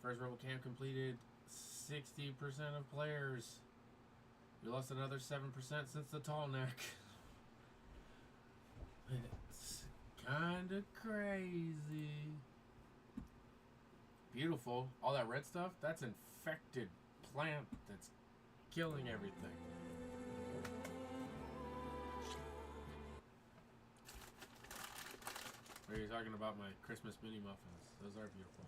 First rebel camp completed. 60% of players. We lost another 7% since the tall neck. It's kind of crazy. Beautiful. All that red stuff, that's infected plant that's killing everything. Are you talking about my Christmas mini muffins? Those are beautiful.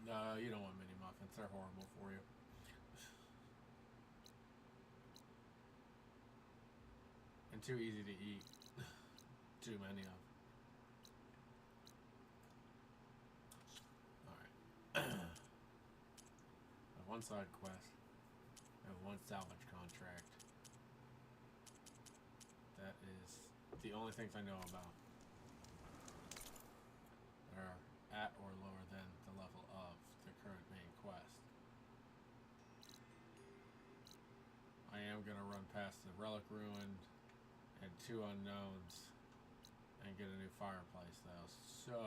No, you don't want mini muffins. They're horrible for you. And too easy to eat. Too many of them. Alright. I have one side quest. I have one salvage contract. That is the only things I know about. Are at or lower than the level of the current main quest. I am going to run past the Relic Ruin and 2 unknowns and get a new fireplace though, so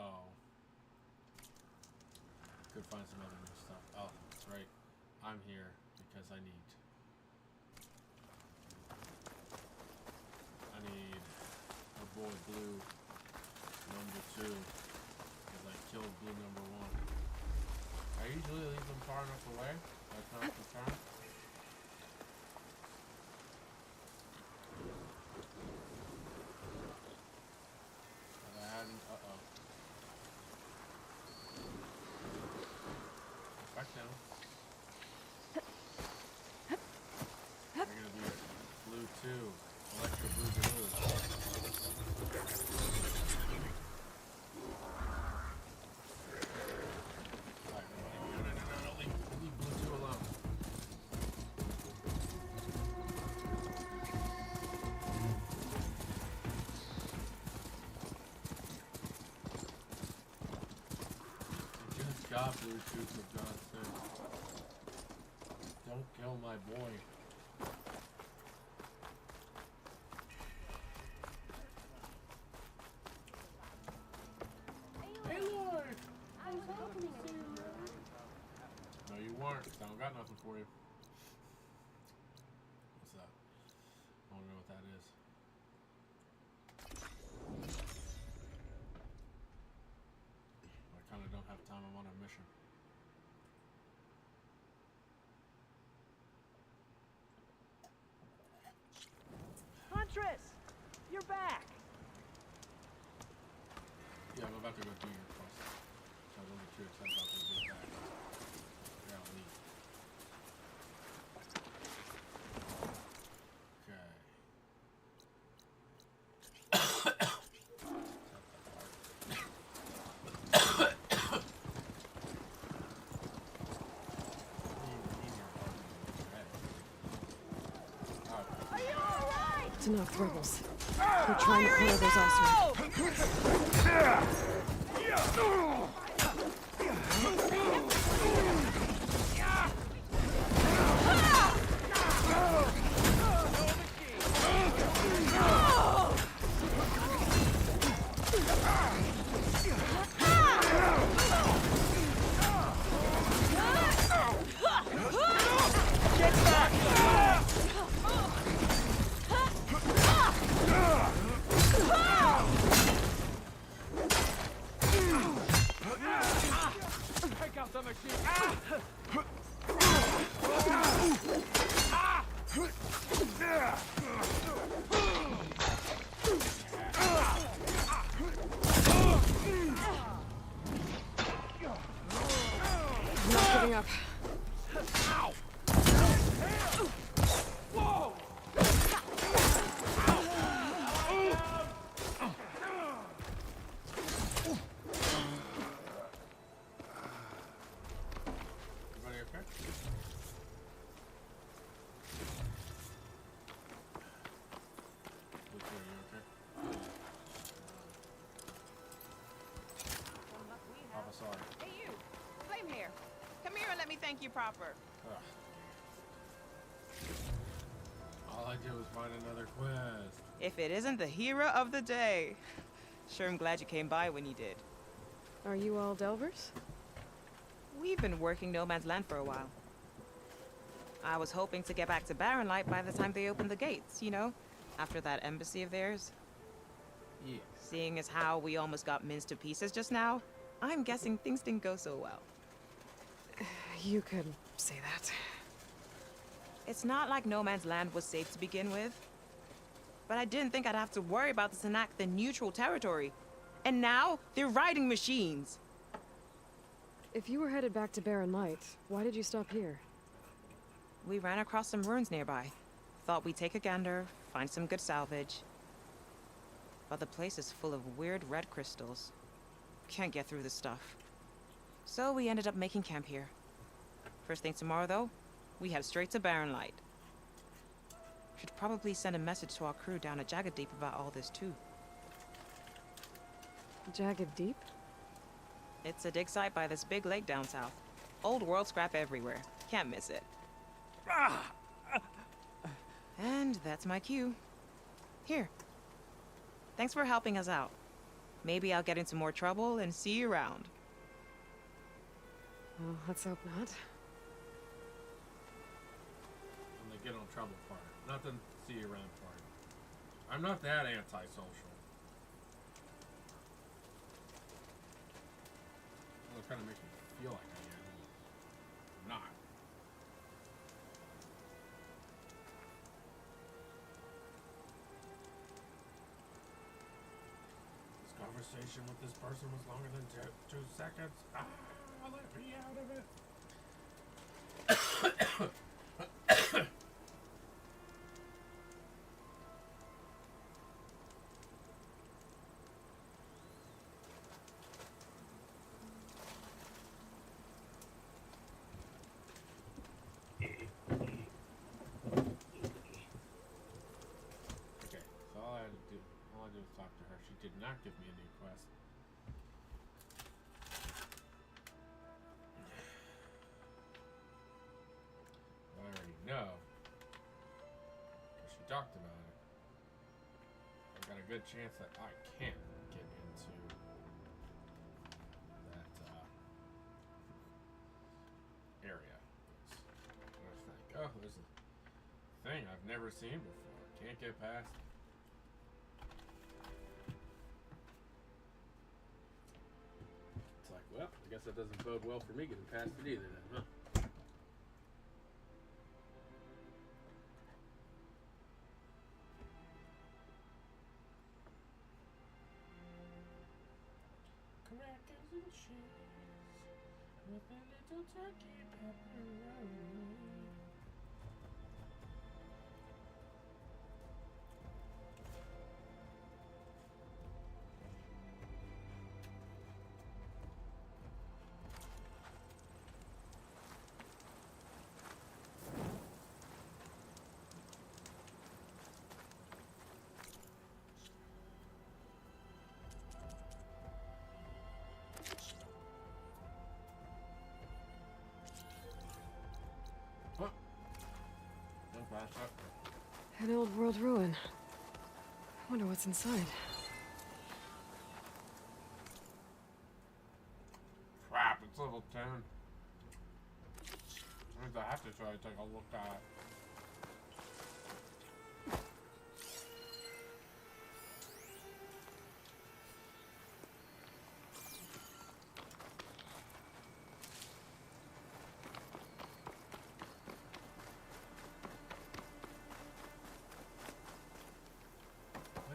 could find some other new stuff. Oh, that's right, I'm here because I need our boy Blue #2 because I killed Blue #1. I usually leave them far enough away, that's not the time. Back down. We're gonna be Blue 2, Electro Blue. Alright, no, leave Blue 2 alone. God, Bluetooth, for God's sake. Don't kill my boy. Hey, Lord! I was hoping to. No, you weren't. I don't got nothing for you. What's that? I don't know what that is. I kind of don't have time. I'm on a mission. Huntress! You're back! Yeah, I'm about to go do your quest. So I wasn't too excited about this being back. Yeah, I'll leave. To knock rebels. We're trying to clear those also. Take out the machine! thank you proper. Ugh. All I did was find another quest. If it isn't the hero of the day. Sure, I'm glad you came by when you did. Are you all Delvers? We've been working No Man's Land for a while. I was hoping to get back to Barren Light by the time they opened the gates, you know? After that embassy of theirs. Yeah. Seeing as how we almost got minced to pieces just now, I'm guessing things didn't go so well. You could say that. It's not like No Man's Land was safe to begin with. But I didn't think I'd have to worry about this enact the neutral territory. And now, they're riding machines. If you were headed back to Barren Light, why did you stop here? We ran across some ruins nearby. Thought we'd take a gander, find some good salvage. But the place is full of weird red crystals. Can't get through this stuff. So we ended up making camp here. First thing tomorrow, though, we head straight to Barren Light. Should probably send a message to our crew down at Jagged Deep about all this, too. Jagged Deep? It's a dig site by this big lake down south. Old world scrap everywhere. Can't miss it. And that's my cue. Here. Thanks for helping us out. Maybe I'll get into more trouble and see you around. Well, let's hope not. And the get on trouble part. Not the see you around part. I'm not that antisocial. Well, it kind of makes me feel like I am. I'm not. This conversation with this person was longer than 2 seconds. Ah, let me out of it. Okay, so all I had to do was talk to her. She did not give me a new quest. I already know. Because she talked about it. I've got a good chance that I can't get into that area. I was like, oh, there's a thing I've never seen before. Can't get past it. It's like, well, I guess that doesn't bode well for me getting past it either then, huh? Crackers and cheese with a little turkey pepperoni. Huh? Don't bash up. An old world ruin. I wonder what's inside. Crap, it's level 10. Means I have to try to take a look at it.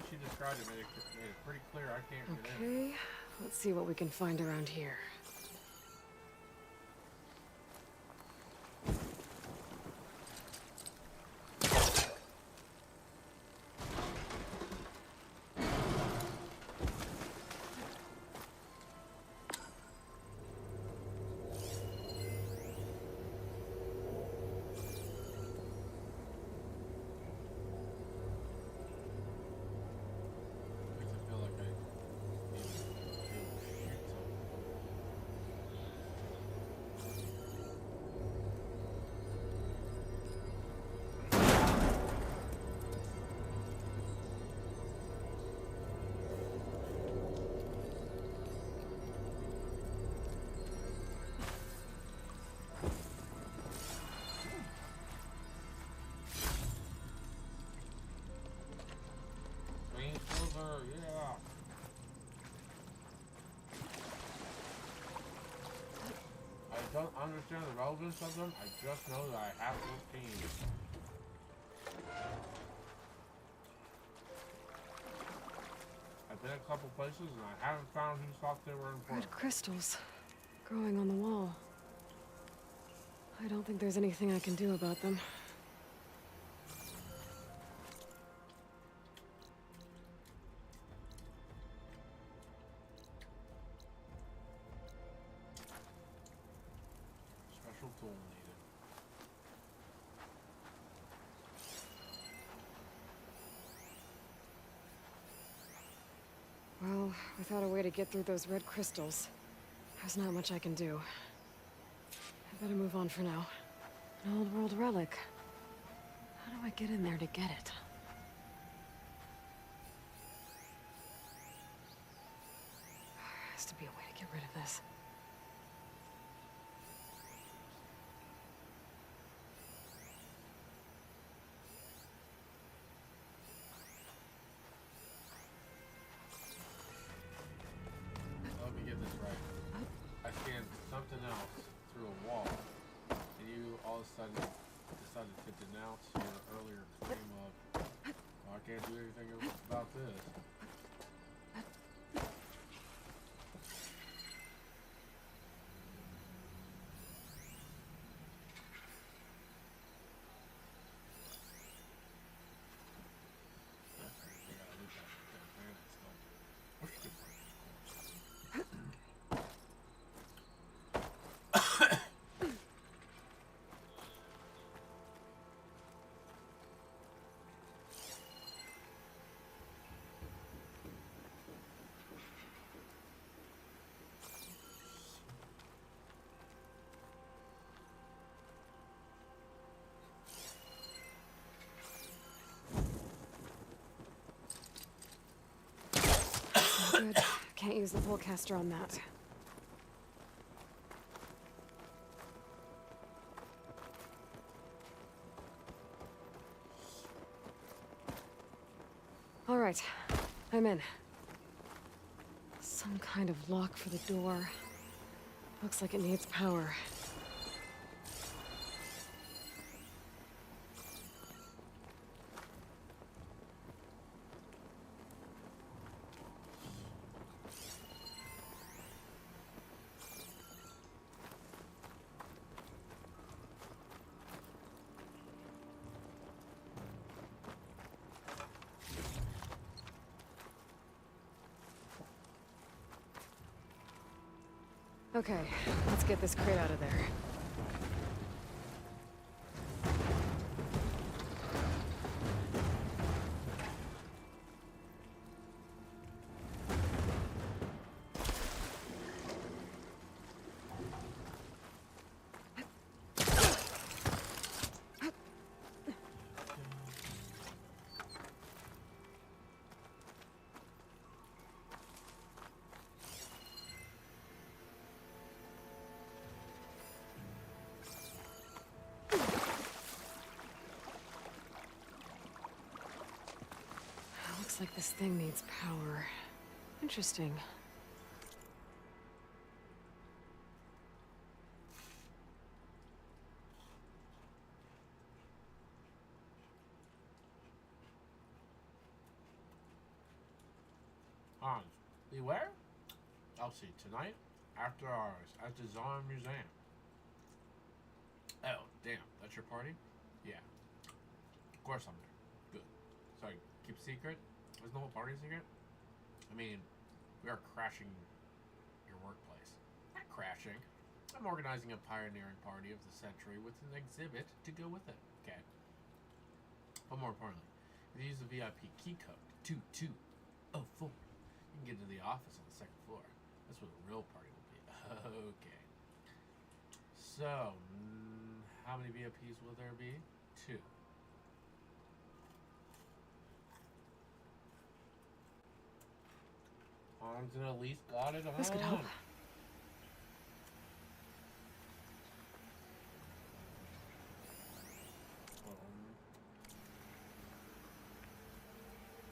She described it, made it pretty clear I can't get in. Okay, let's see what we can find around here. Makes it feel like I need to do shit, so understand the relevance of them. I just know that I have to obtain. I've been a couple places and I haven't found who thought they were important. Red crystals growing on the wall. I don't think there's anything I can do about them. Special tool needed. Well, without a way to get through those red crystals, there's not much I can do. I better move on for now. An old world relic. How do I get in there to get it? There has to be a way to get rid of this. Let me get this right. I scanned something else through a wall, and you all of a sudden decided to denounce your earlier claim of, "Oh, I can't do anything about this." Good. Can't use the caster on that. All right, I'm in. Some kind of lock for the door. Looks like it needs power. Okay, let's get this crate out of there. Looks like this thing needs power. Interesting. Hans, beware? I'll see tonight, after hours, at the Zon Museum. Oh, damn, that's your party? Yeah. Of course I'm there. Good. Sorry, keep a secret? Isn't the whole party a secret? I mean, we are crashing your workplace. Not crashing. I'm organizing a pioneering party of the century with an exhibit to go with it. Okay. But more importantly, if you use the VIP key code 2204, you can get into the office on the second floor. That's where the real party will be. Okay. So, how many VIPs will there be? 2. Hans and Elise got it on. This could help.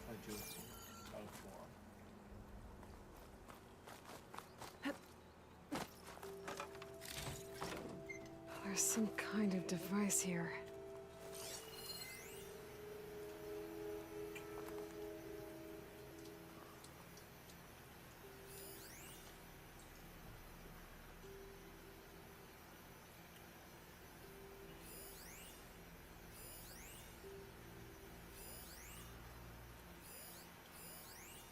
I do. Oh, 4. There's some kind of device here.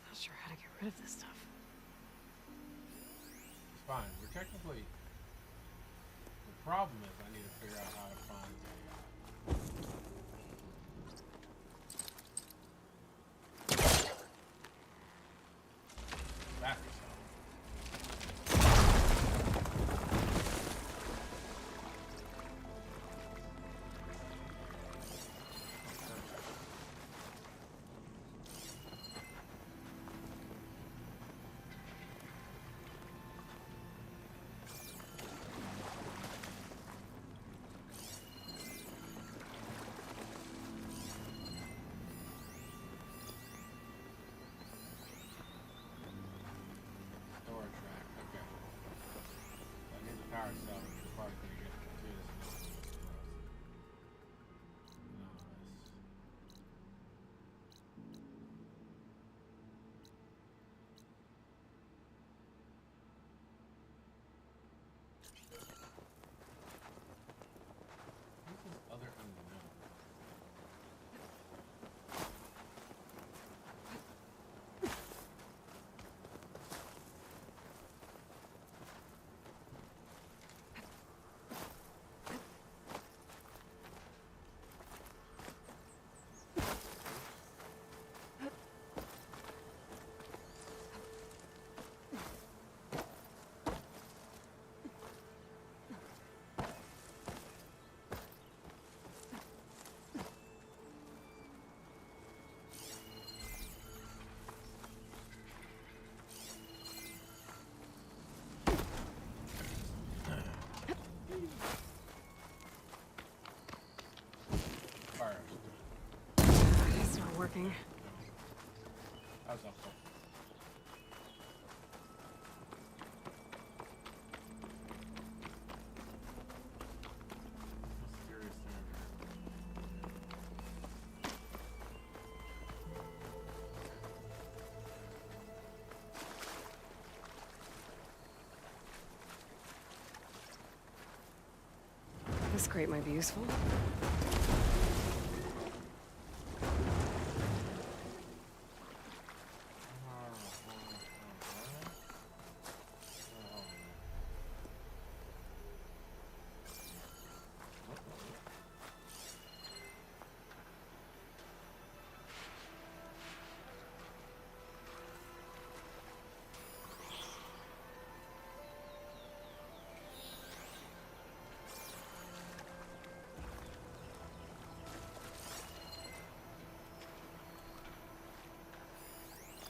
Not sure how to get rid of this stuff. It's fine. We're technically... The problem is I need to figure out how to find a... Battery cell. Storage rack, okay. I need the power cell, which is probably going to get to this and this is gross. No, this. What's this other unknown? Fire. It's not working. How's that for? Mysterious energy. This crate might be useful.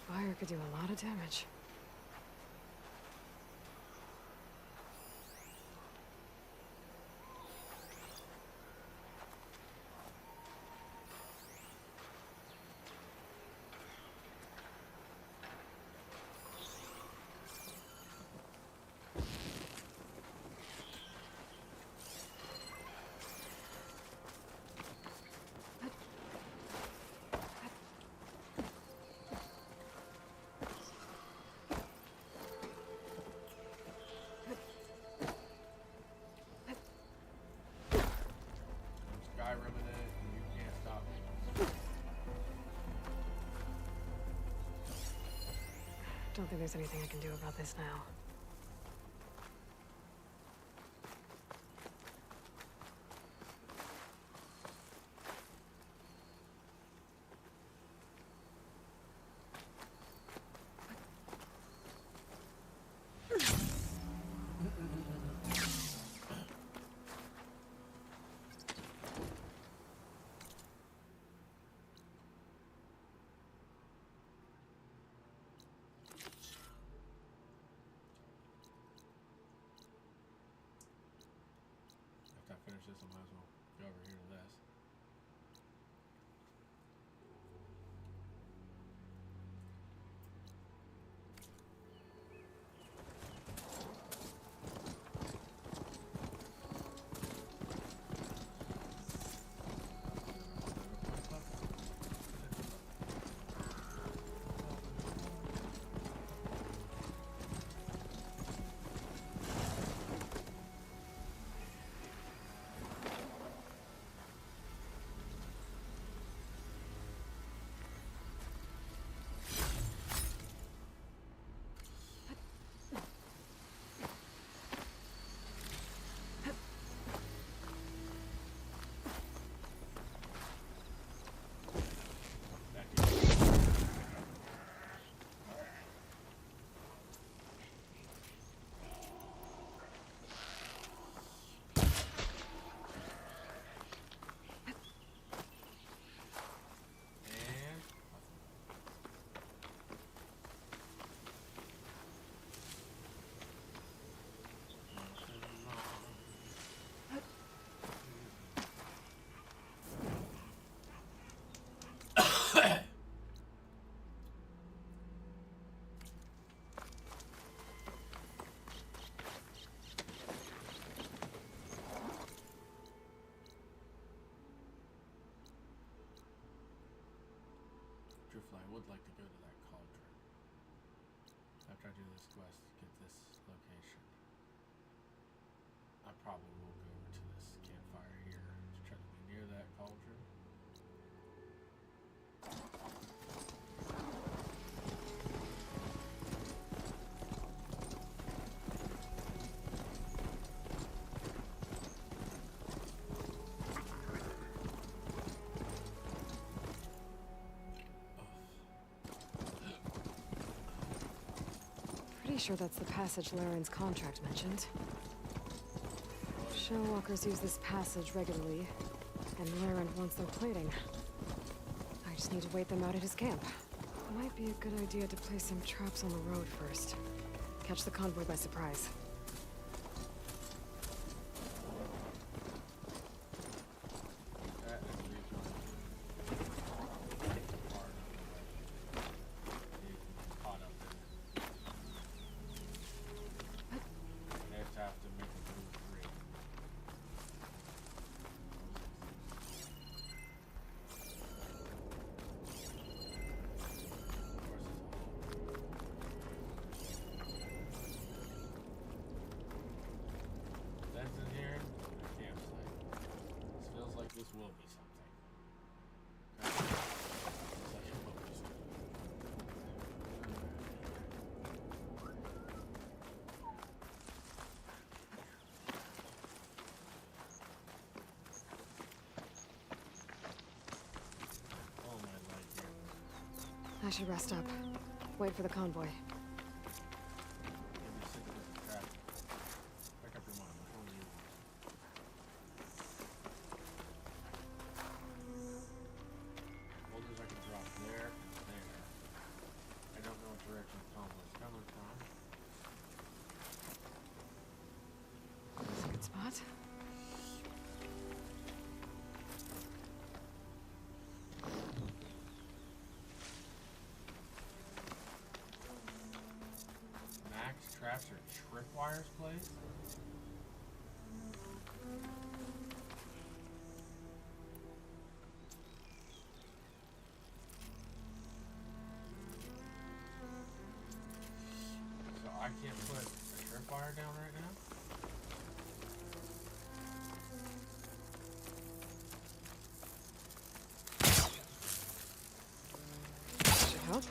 Fire could do a lot of damage. Skyrim in it, and you can't stop me. Don't think there's anything I can do about this now. After I finish this, I might as well go over here to this. after I do this quest, get this location. I probably will go over to this campfire here to try to be near that cauldron. Pretty sure that's the passage Laren's contract mentioned. Show walkers use this passage regularly, and Laren wants their plating. I just need to wait them out at his camp. Might be a good idea to place some traps on the road first. Catch the convoy by surprise. That is the reason why it's hard you can caught up in it. They have to make a move free. That's in here, a campsite. This feels like this will be something. Looks like it will be something. Oh my leg here. I should rest up. Wait for the convoy. Get me sick of this crap. Pick up your mind. Which one do you want? Boulders I can drop there and there. I don't know what direction the convoy's coming from. That's a good spot. Max traps or tripwires placed? So I can't put a tripwire down right now? Should help.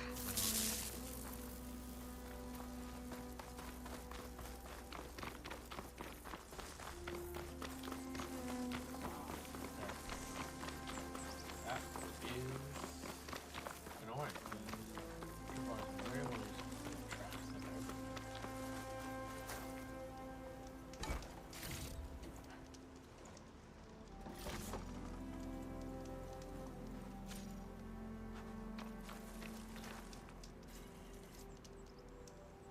That is annoying. Tripwires are very loose traps that open.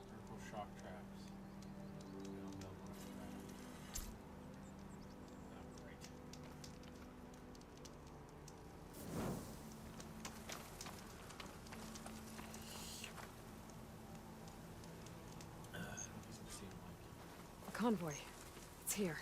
Circle shock traps. We don't build one for that. Oh, great. Doesn't seem like The convoy. It's here.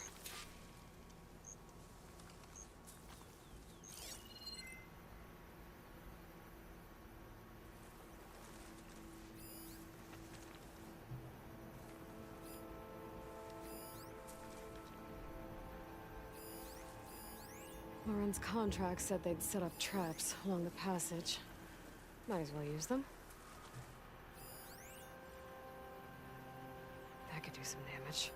Lauren's contract said they'd set up traps along the passage. Might as well use them. That could do some damage.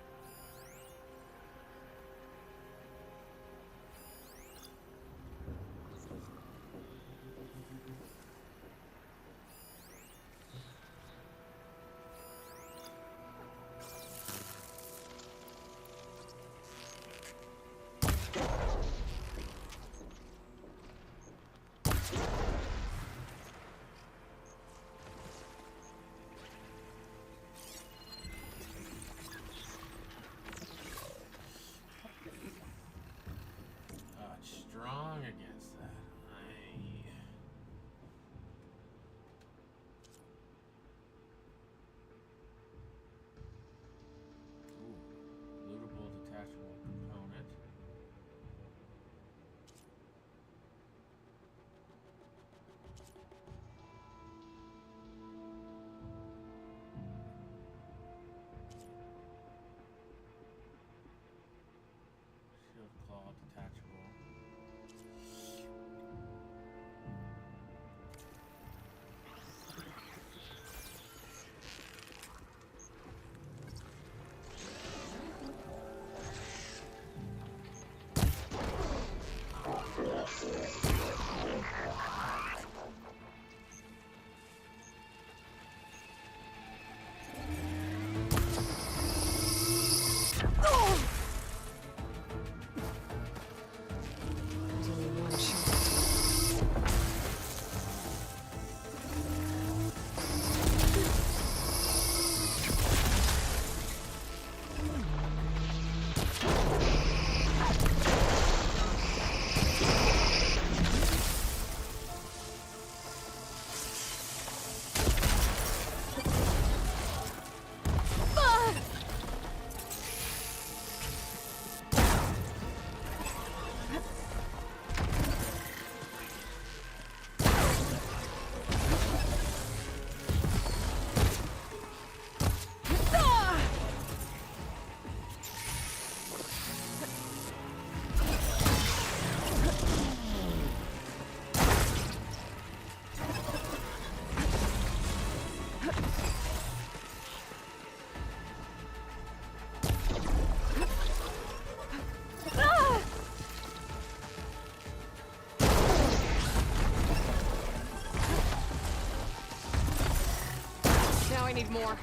now I need more.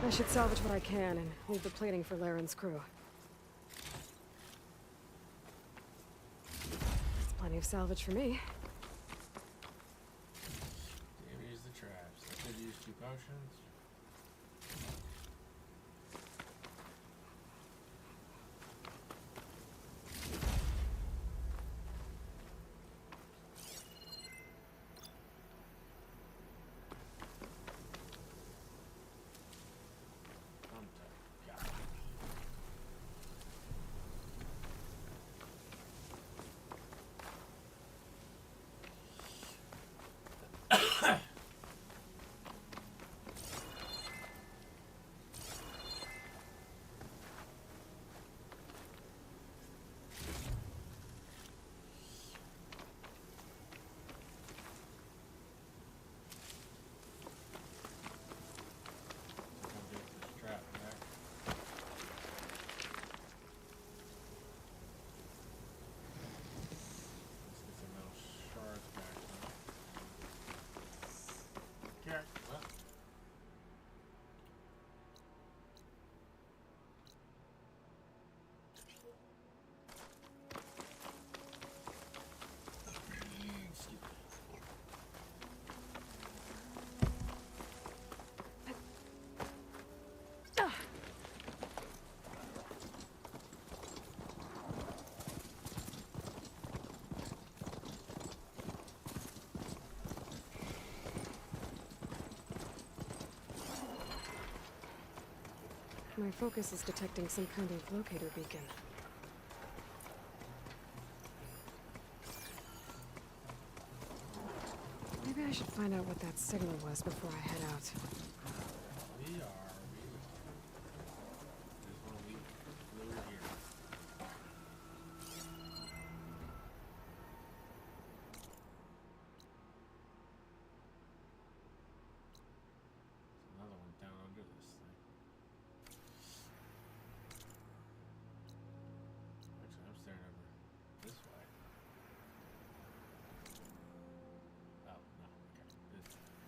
I should salvage what I can and leave the plating for Laren's crew. That's plenty of salvage for me. Damn, use the traps. I could use 2 potions. My focus is detecting some kind of locator beacon. Maybe I should find out what that signal was before I head out. We are. Just want to leave blue here. There's another one down under this thing. Actually, I'm staring over this way. Oh, no. Okay. This way.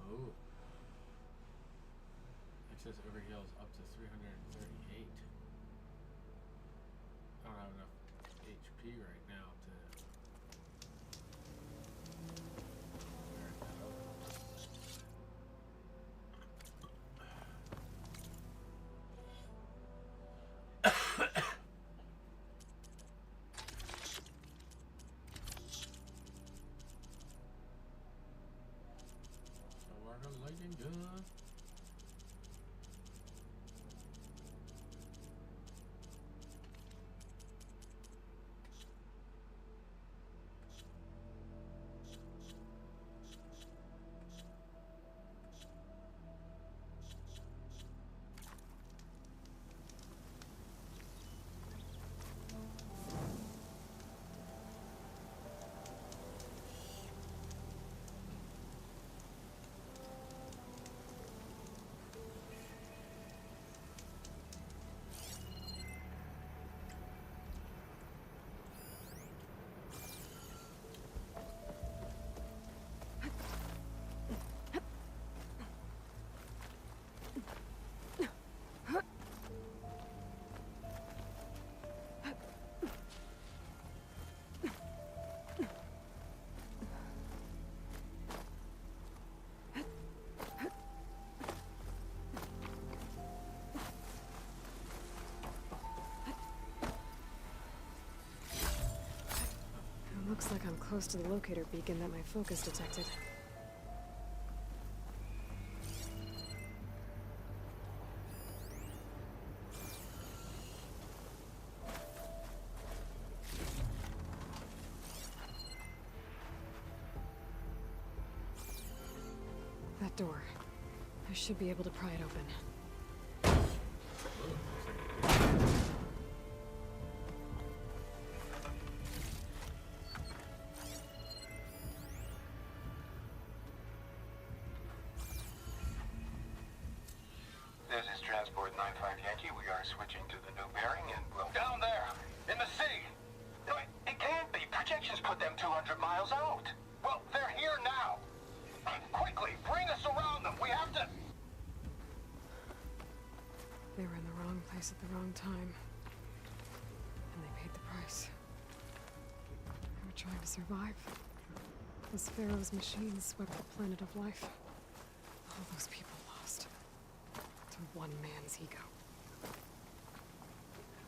Oh. Access overheals up to 338. I don't have enough HP right now to merit that over. So we're gonna lightning gun. It looks like I'm close to the locator beacon that my focus detected. that door. I should be able to pry it open. This is Transport 95 Yankee. We are switching to the new bearing and we'll... Down there! In the sea! No, it can't be. Projections put them 200 miles out. Well, they're here now. Quickly, bring us around them. We have to... They were in the wrong place at the wrong time. And they paid the price. They were trying to survive. As Pharaoh's machines swept the planet of life. All those people lost. To one man's ego.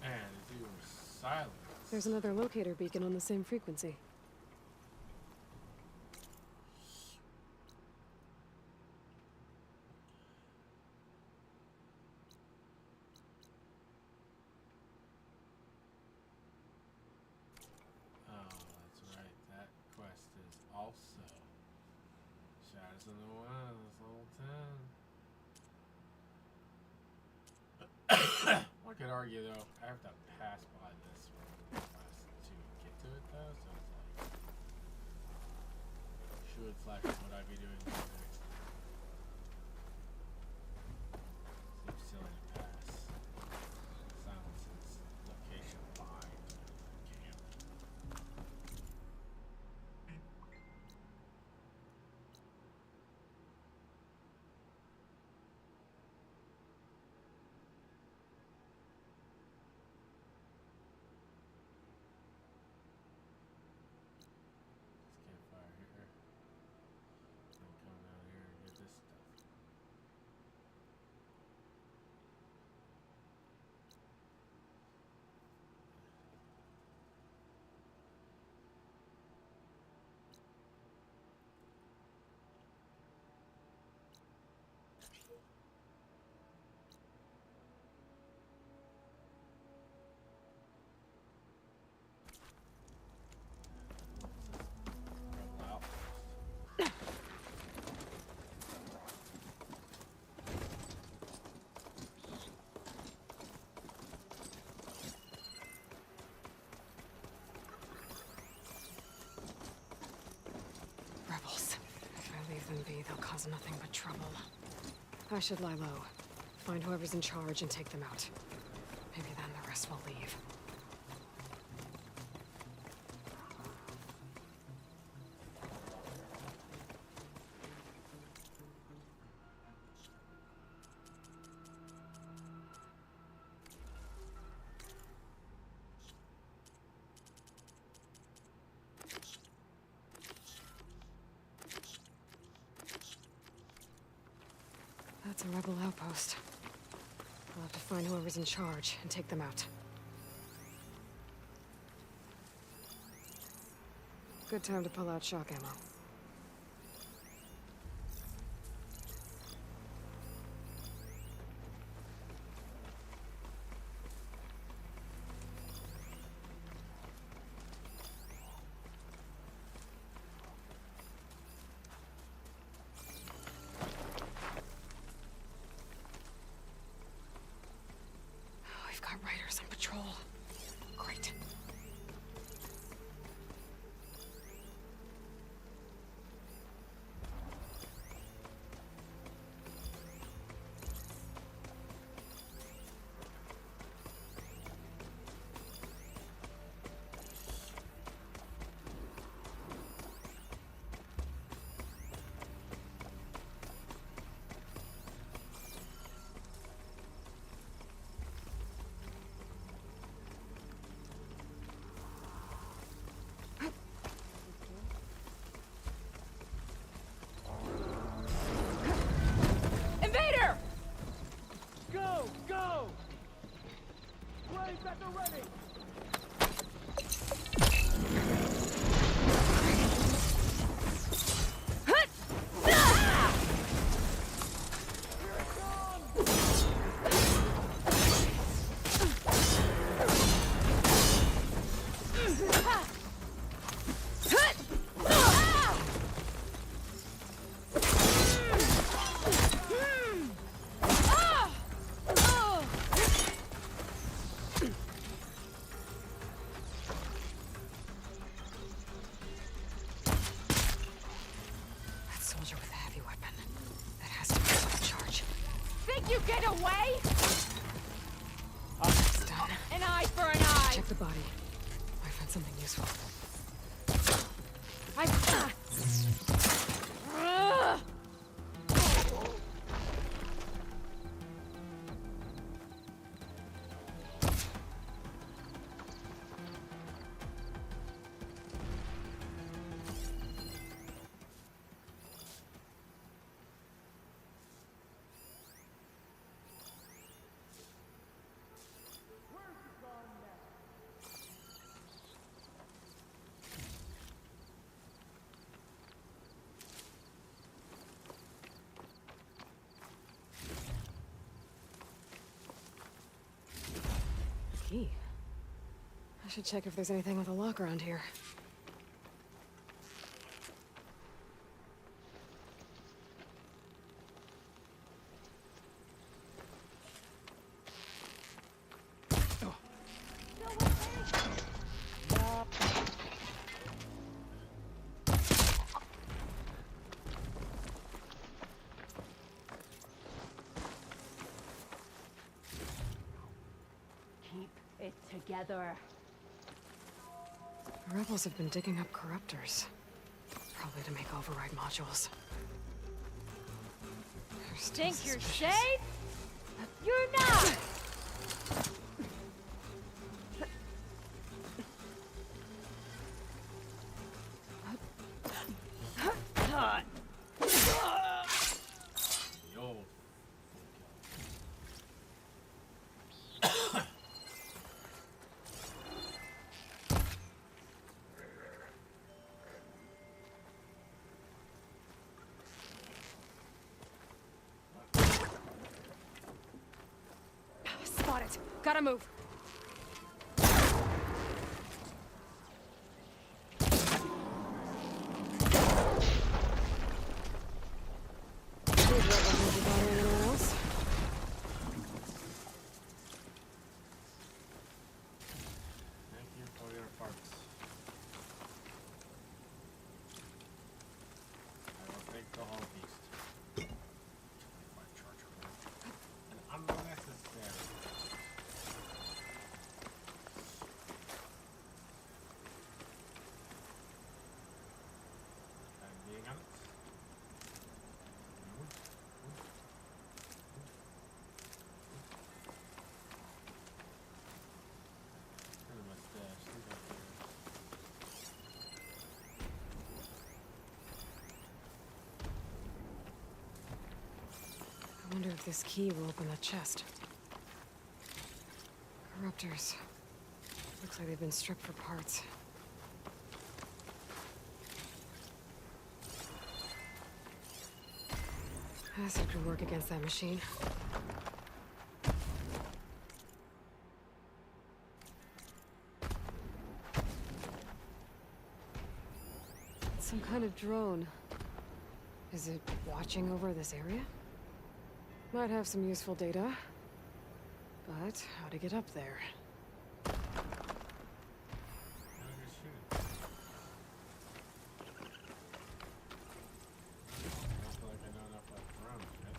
And if you were silent. There's another locator beacon on the same frequency. Oh, that's right. That quest is also Shadows in the Wild. This whole time. One could argue though, I have to pass by this one quest to get to it though, so it's like, should flash would I be doing this next? Seems silly to pass. Silence's location by camp. This campfire here. And come down here and get this stuff. Rebel outpost. Rebels. If I leave them be, they'll cause nothing but trouble. I should lie low. Find whoever's in charge and take them out. Maybe then the rest will leave. That's a rebel outpost. I'll have to find whoever's in charge and take them out. Good time to pull out shock ammo. We've got raiders on patrol. Great. Invader! Go! Go! Blaze at the ready! Check the body. Might find something useful. Key. I should check if there's anything with a lock around here. Keep it together. The rebels have been digging up corruptors. Probably to make override modules. They're still Think you're suspicious. safe? You're not! Yo. Spot it. Gotta move. These rebels won't be bothering anyone else. Thank you for your parts. I will take the whole beast. My charger. An unnecessary. I'm being on it. Where's my stash? Leave that here. I wonder if this key will open the chest. Corruptors. Looks like they've been stripped for parts. Acid could work against that machine. It's some kind of drone. Is it watching over this area? Might have some useful data. But how to get up there? How did you shoot it? I don't feel like I know enough about drones yet.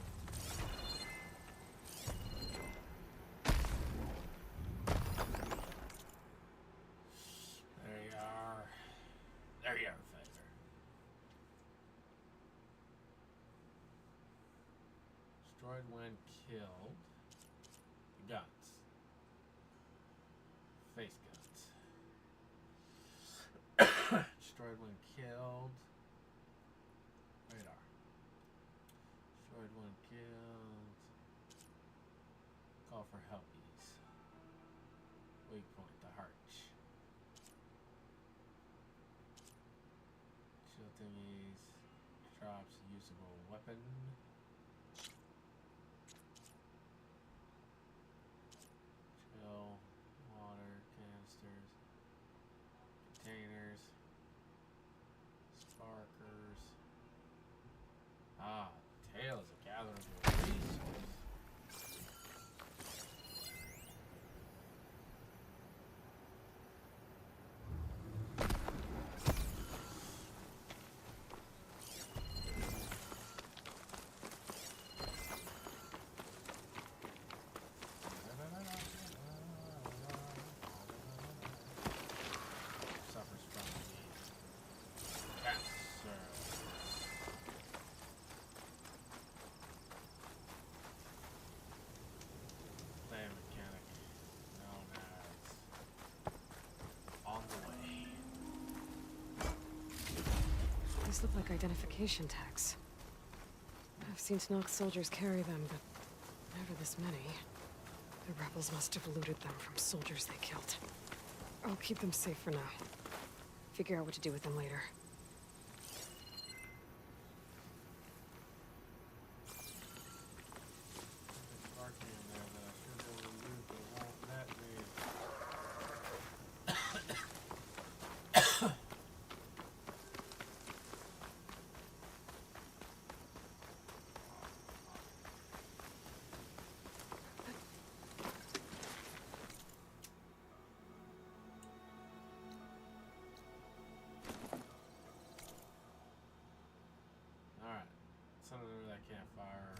There you are. There you are, Phaser. Destroyed when killed. Guns. Face guns. Destroyed when killed. Radar. Destroyed when killed. Call for helpies. Weak point, the heart. Shield thingies. Drops usable weapon. Chill. Water canisters. Containers. Sparkers. Ah, tail is a gatherable resource. These look like identification tags. I've seen Snox soldiers carry them, but never this many. The rebels must have looted them from soldiers they killed. I'll keep them safe for now. Figure out what to do with them later. Alright. Something over that campfire.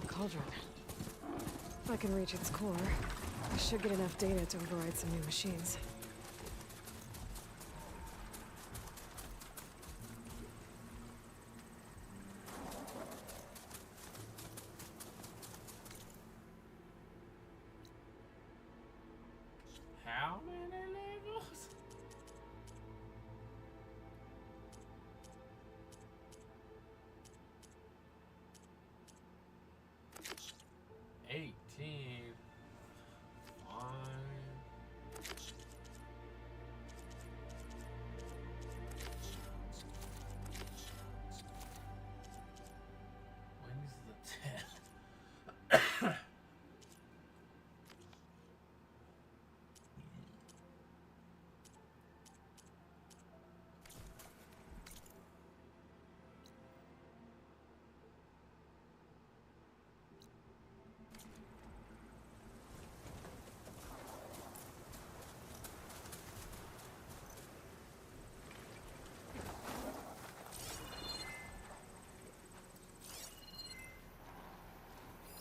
A cauldron. If I can reach its core, I should get enough data to override some new machines. How many levels? $18. Fine. When's the 10?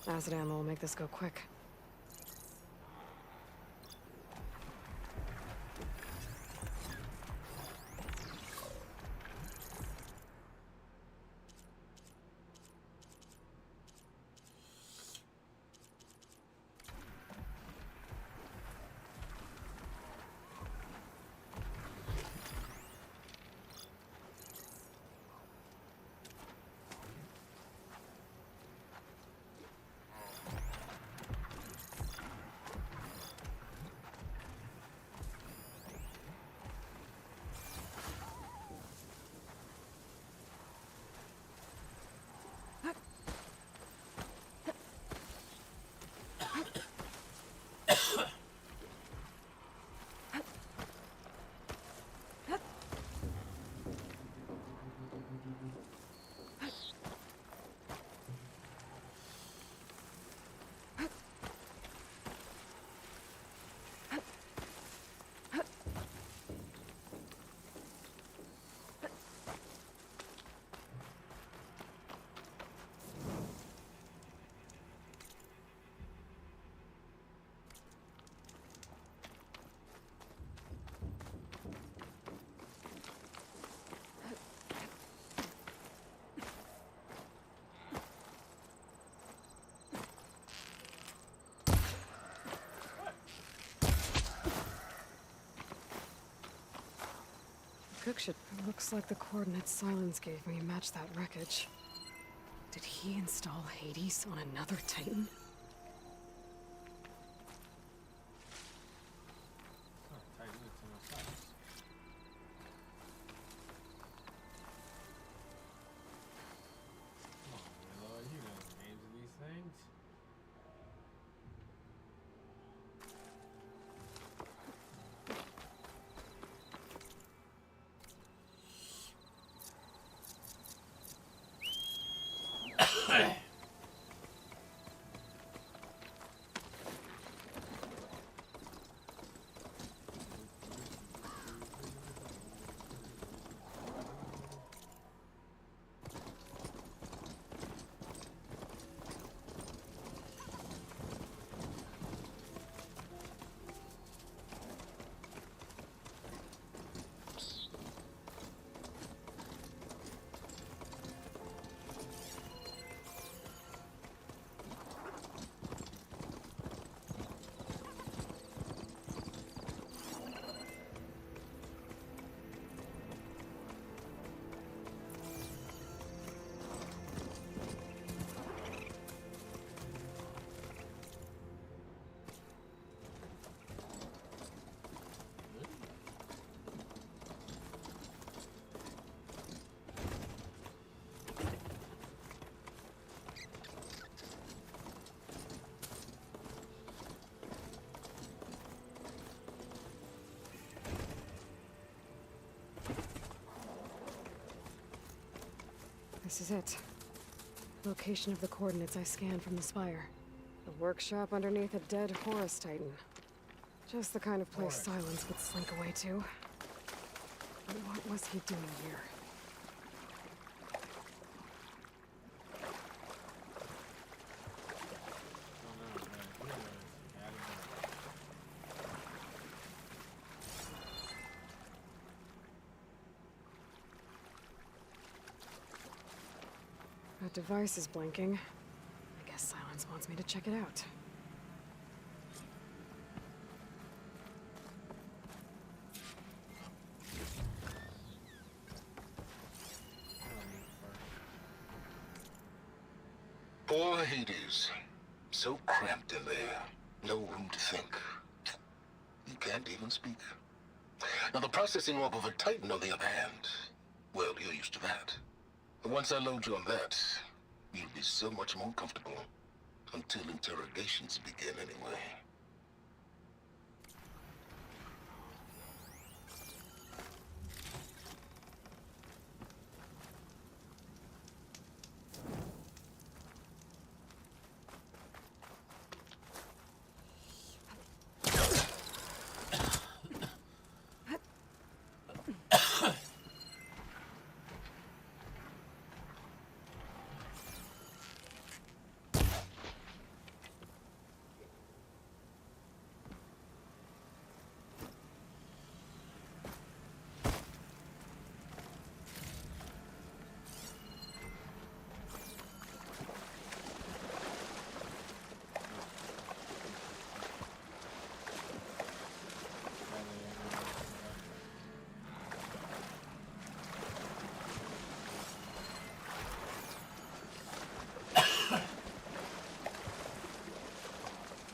Acid ammo will make this go quick. Cookship. Looks like the coordinates Silence gave me match that wreckage. Did he install Hades on another Titan? This is it. Location of the coordinates I scanned from the spire. A workshop underneath a dead Horus Titan. Just the kind of place Silence would slink away to. But what was he doing here? That device is blinking. I guess Silence wants me to check it out. Poor Hades. So cramped in there. No room to think. You can't even speak. Now the processing orb of a Titan, on the other hand, well, you're used to that. Once I load you on that, you'll be so much more comfortable. Until interrogations begin, anyway.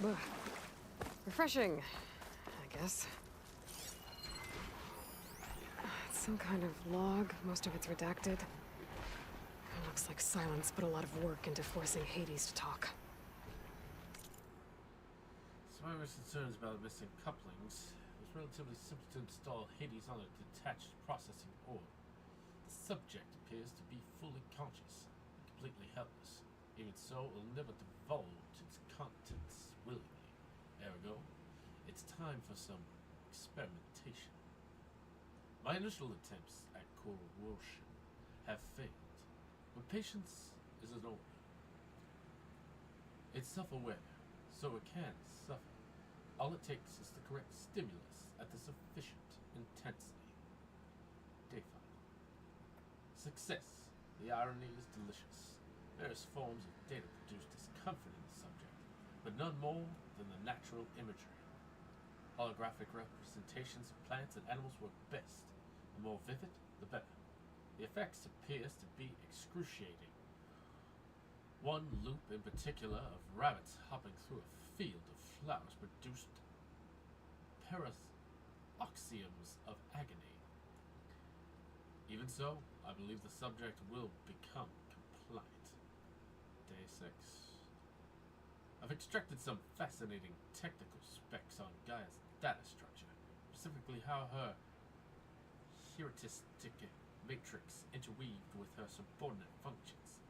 Ugh. Refreshing, I guess. It's some kind of log. Most of it's redacted. It looks like Silence put a lot of work into forcing Hades to talk. Survivors' concerns about missing couplings. It was relatively simple to install Hades on a detached processing orb. The subject appears to be fully conscious and completely helpless. Even so, it will never divulge its contents willingly. Ergo, it's time for some experimentation. My initial attempts at coercion have failed, but patience is an order. It's self-aware, so it can suffer. All it takes is the correct stimulus at the sufficient intensity. Day 5. Success. The irony is delicious. Various forms of data produce discomfort in the subject, but none more than the natural imagery. Holographic representations of plants and animals work best. The more vivid, the better. The effects appears to be excruciating. One loop in particular of rabbits hopping through a field of flowers produced paroxysms of agony. Even so, I believe the subject will become compliant. Day 6. I've extracted some fascinating technical specs on Gaia's data structure, specifically how her heuristic matrix interweaved with her subordinate functions.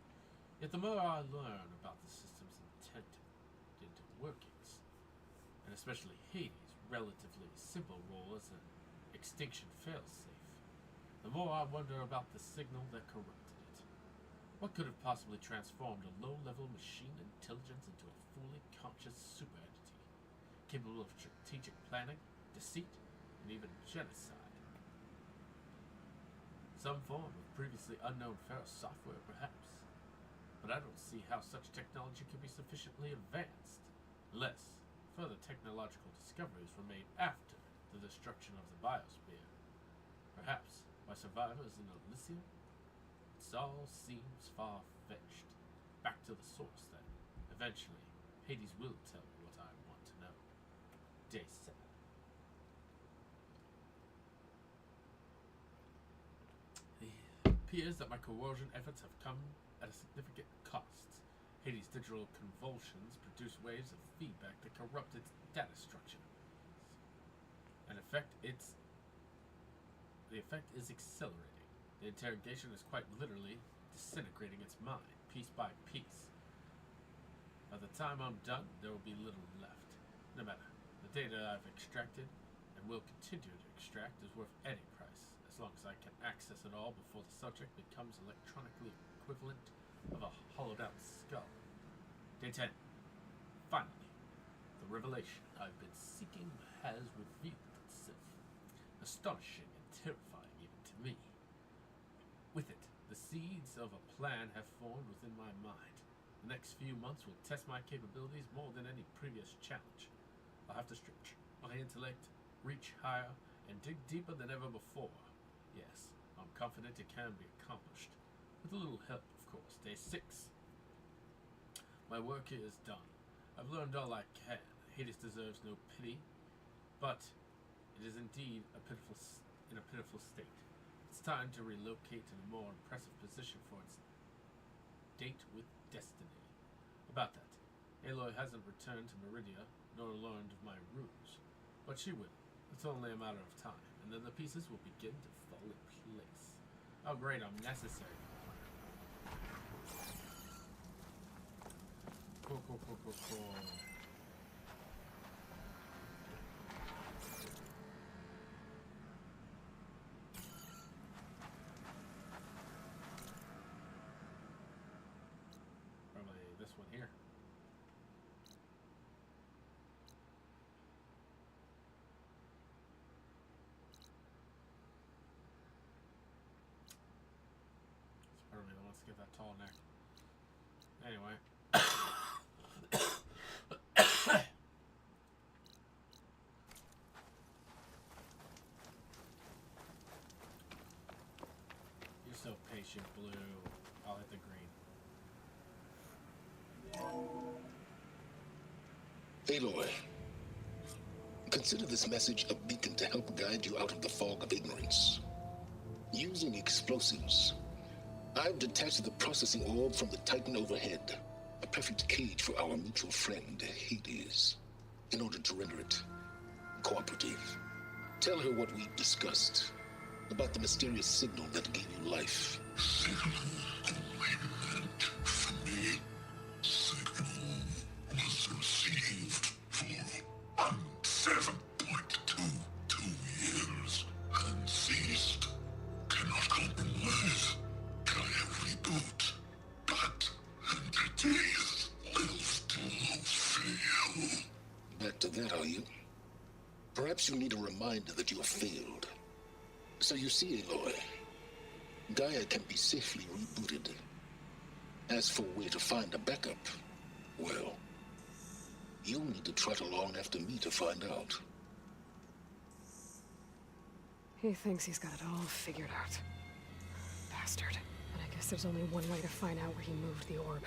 Yet the more I learn about the system's intended workings, and especially Hades' relatively simple role as an extinction failsafe, the more I wonder about the signal that corrupted it. What could have possibly transformed a low-level machine intelligence into a fully conscious super-entity, capable of strategic planning, deceit, and even genocide? Some form of previously unknown Pharaoh software, perhaps. But I don't see how such technology could be sufficiently advanced, unless further technological discoveries were made after the destruction of the biosphere. Perhaps by survivors in Elysium? It all seems far-fetched. Back to the source, then. Eventually, Hades will tell me what I want to know. Day 7. It appears that my coercion efforts have come at a significant cost. Hades' digital convulsions produce waves of feedback that corrupt its data structure. The effect is accelerating. The interrogation is quite literally disintegrating its mind, piece by piece. By the time I'm done, there will be little left. No matter, the data I've extracted and will continue to extract is worth any price, as long as I can access it all before the subject becomes electronically equivalent of a hollowed out skull. Day 10. Finally, the revelation I've been seeking has revealed itself. Astonishing and terrifying even to me. With it, the seeds of a plan have formed within my mind. The next few months will test my capabilities more than any previous challenge. I'll have to stretch my intellect, reach higher, and dig deeper than ever before. Yes, I'm confident it can be accomplished. With a little help, of course. Day 6. My work here is done. I've learned all I can. Hades deserves no pity, but it is indeed in a pitiful state. It's time to relocate to a more impressive position for its date with destiny. About that, Aloy hasn't returned to Meridia, nor learned of my ruse. But she will. It's only a matter of time, and then the pieces will begin to fall in place. Oh great, I'm necessary. Cool. Probably this one here. It's probably the one to get that tall neck. Anyway. You're so patient, Blue. I'll hit the green. Aloy, consider this message a beacon to help guide you out of the fog of ignorance. Using explosives, I've detached the processing orb from the Titan overhead, a perfect cage for our mutual friend, Hades, in order to render it cooperative. Tell her what we've discussed about the mysterious signal that gave you life. Signal only meant for me. Signal was received for 7.22 years and ceased. Cannot compromise. Gaia reboot. But entities will still fail. Back to that, are you? Perhaps you need a reminder that you have failed. So you see, Aloy, Gaia can be safely rebooted. As for where to find a backup, well, you'll need to trot along after me to find out. He thinks he's got it all figured out. Bastard. But I guess there's only one way to find out where he moved the orb.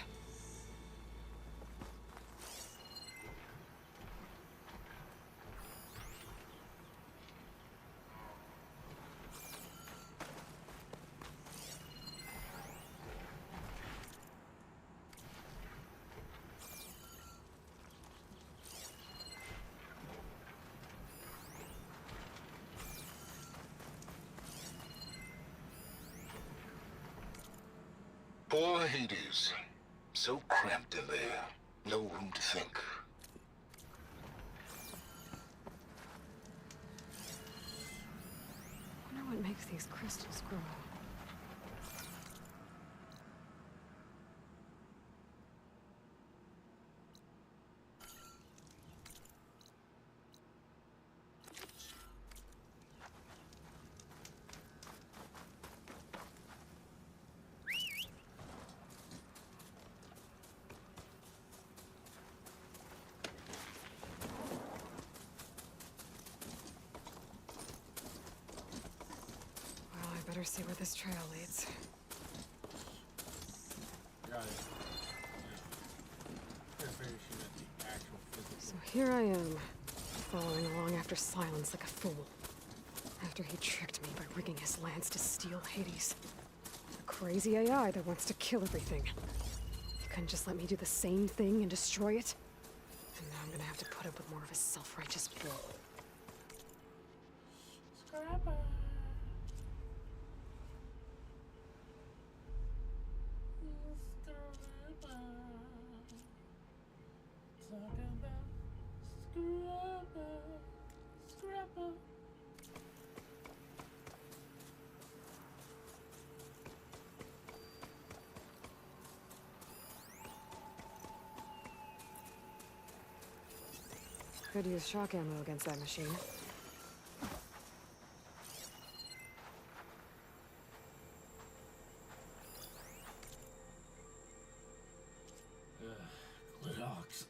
Poor Hades. So cramped in there. No room to think. I wonder what makes these crystals grow. Better see where this trail leads. Got it. The actual physical. So here I am, following along after Silence like a fool. After he tricked me by rigging his lance to steal Hades. The crazy AI that wants to kill everything. He couldn't just let me do the same thing and destroy it? And now I'm gonna have to put up with more of his self-righteous bull. Scrapper. Scrapper. Could use shock ammo against that machine. Glidox.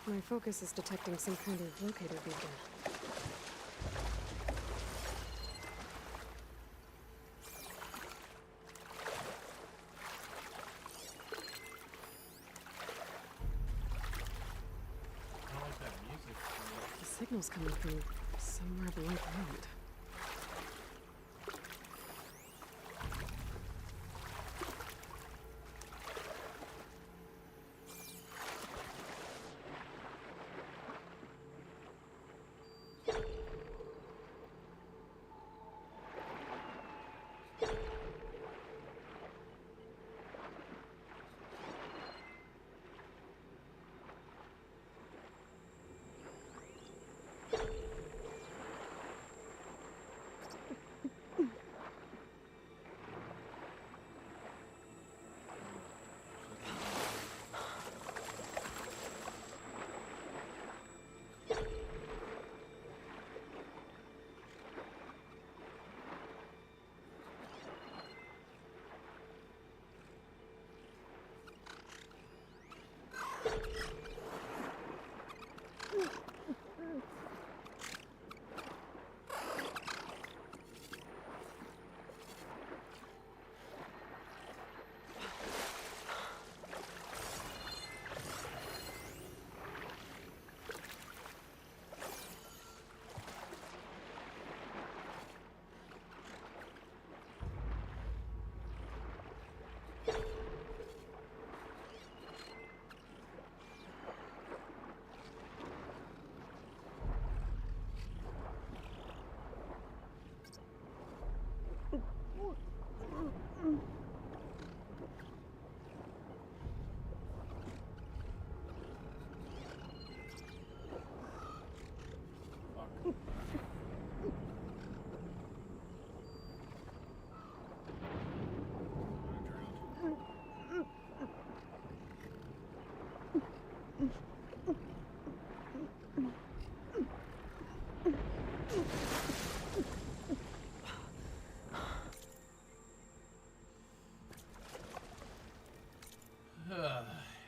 My focus is detecting some kind of locator beacon. I like that music. The signal's coming through somewhere below ground.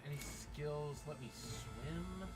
Any skills? Let me swim.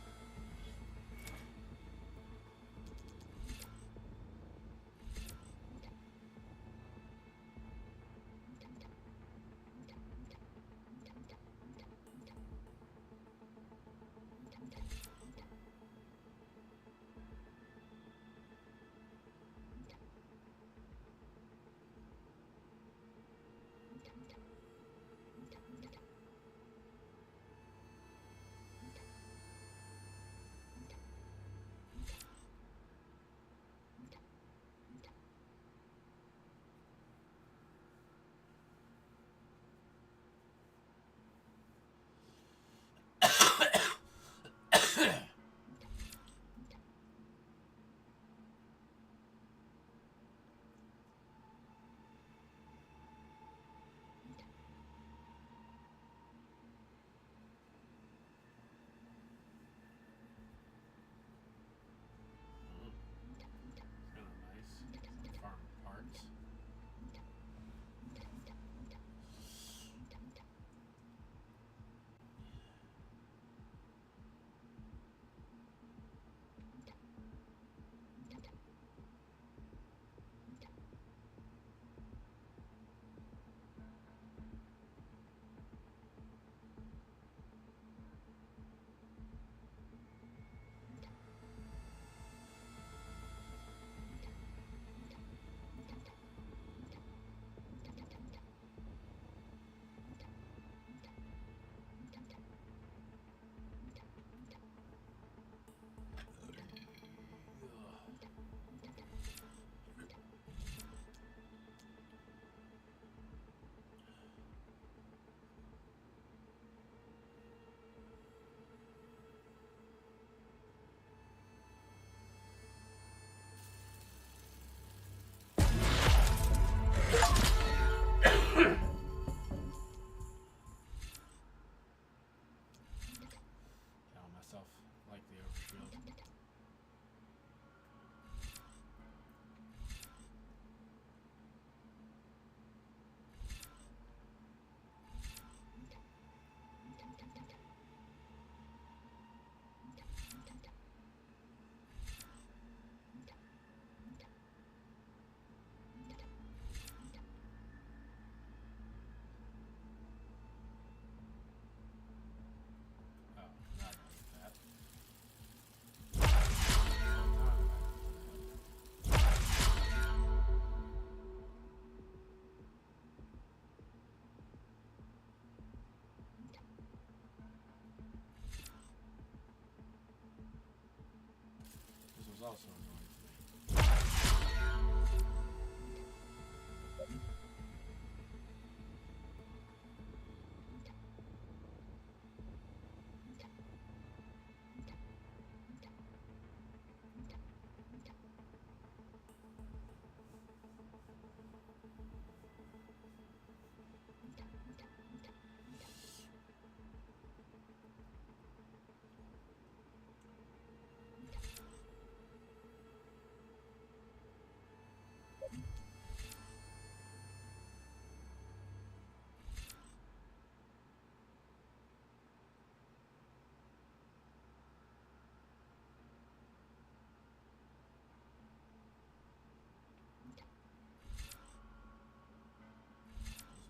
also annoying.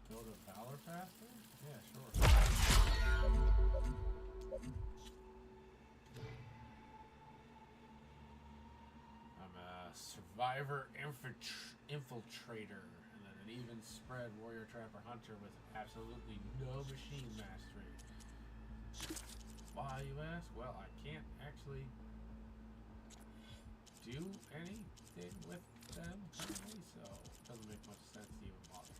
Build a valor faster? Yeah, sure. I'm a survivor infiltrator, and then an even spread warrior trapper hunter with absolutely no machine mastery. Why, you ask? Well, I can't actually do anything with them currently, so it doesn't make much sense to even bother.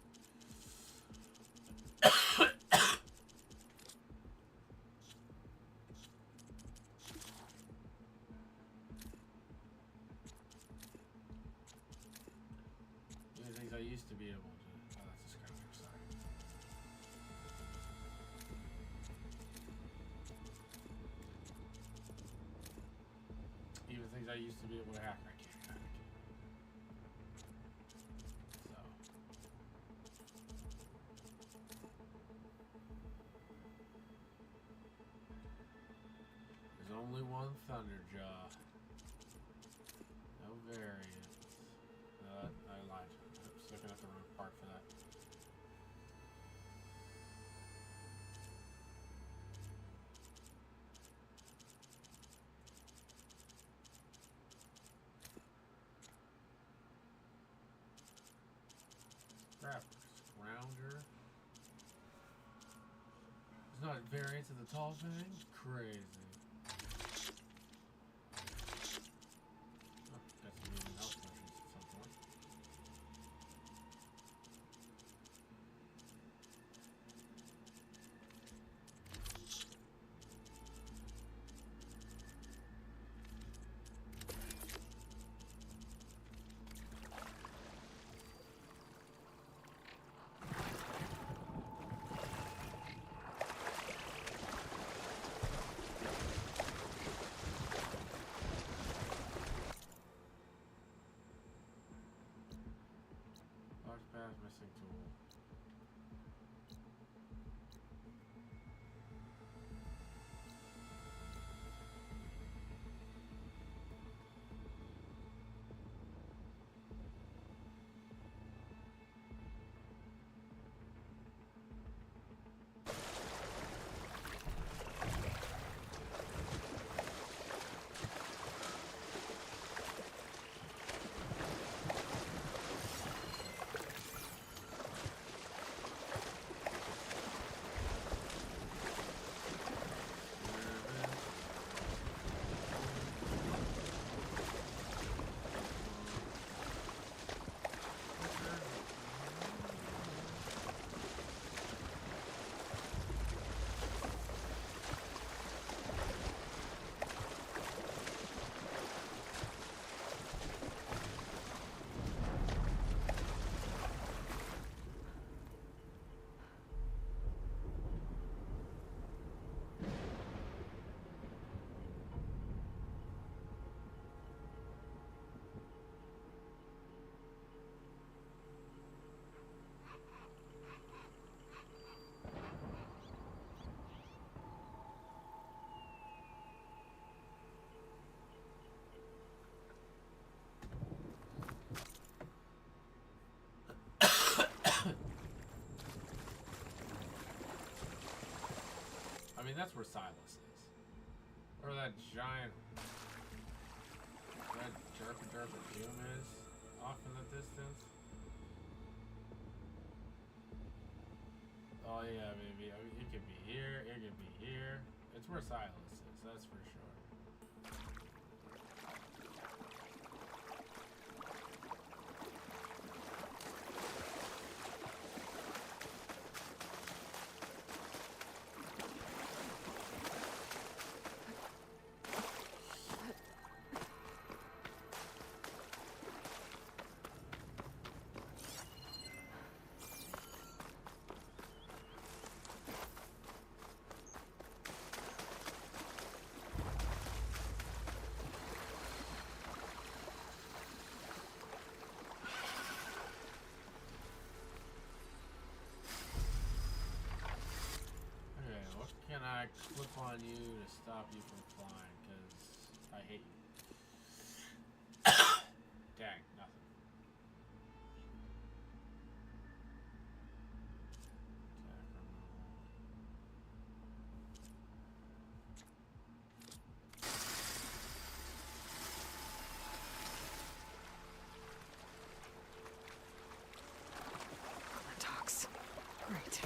Things I used to be able to. Oh, that's a scrounger, sorry. Even things I used to be able to hack, I can't hack. So. There's only one Thunderjaw. No variants. I lied. I was looking at the wrong part for that. Crap. Scrounger. There's not variants of the tall thing? Crazy. Oh, got some even health potions at some point. Missing tool. I mean, that's where Silas is. Or that giant... that derp doom is off in the distance. Oh yeah, baby. I mean, it could be here, it could be here. It's where Silas is, that's for sure. can I clip on you to stop you from flying? Because I hate you. Dang, nothing. Attack removal. Talks. Great.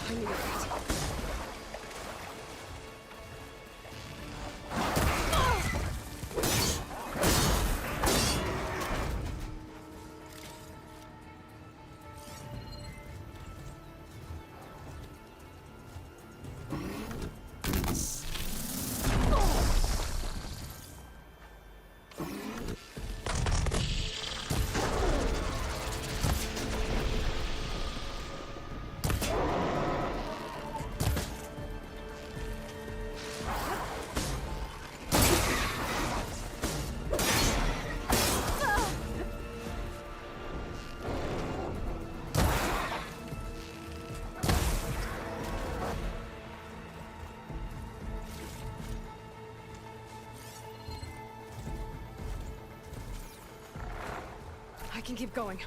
I need that. I can keep going.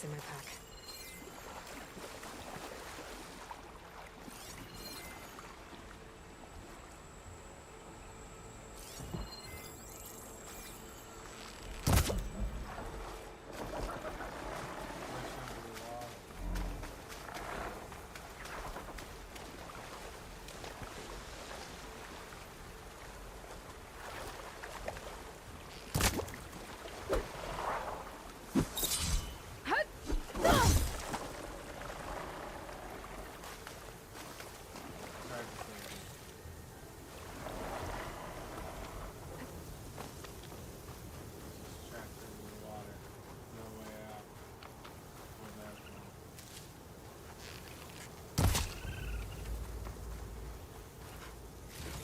in my pack.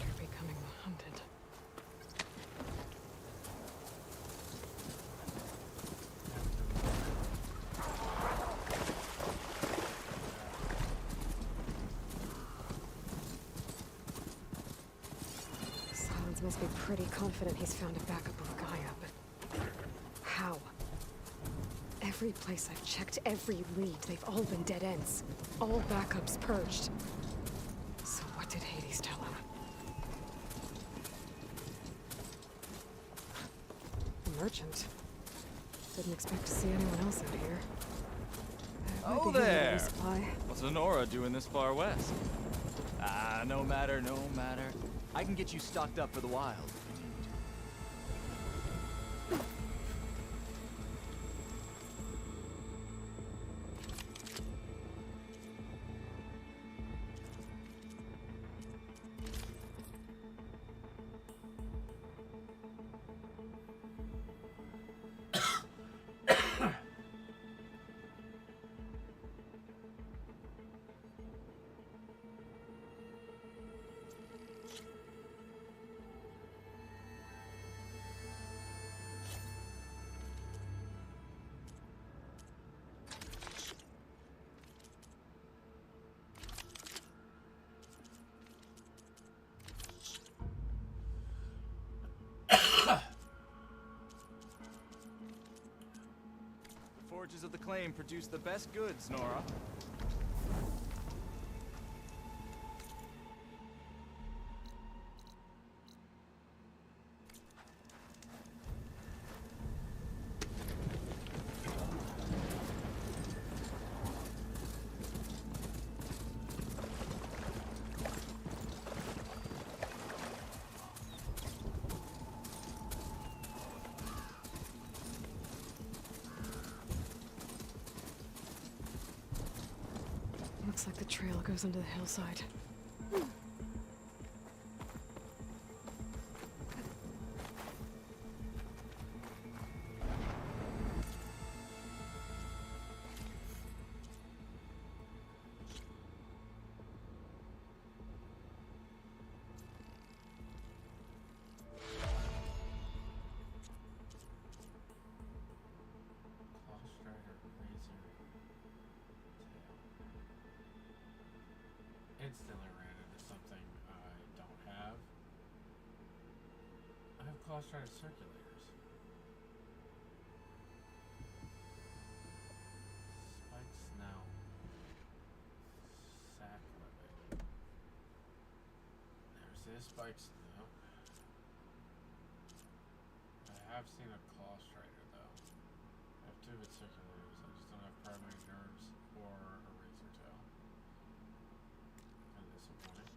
You're becoming hunted. Silence must be pretty confident he's found a backup of Gaia, but how? Every place I've checked, every lead, they've all been dead ends. All backups purged. So what did Hades tell him? A merchant. Didn't expect to see anyone else out here. Oh there! What's Honora doing this far west? Ah, no matter, no matter. I can get you stocked up for the wild. Forges of the Claim produce the best goods, Nora. Looks like the trail goes into the hillside. Instantly ran into something I don't have. I have Clawstrider circulators. Spike snout. Sack webbing. Never seen a spike snout. I have seen a Clawstrider though. I have two of its circulators. I just don't have primary nerves or a razor tail. Kind of disappointing.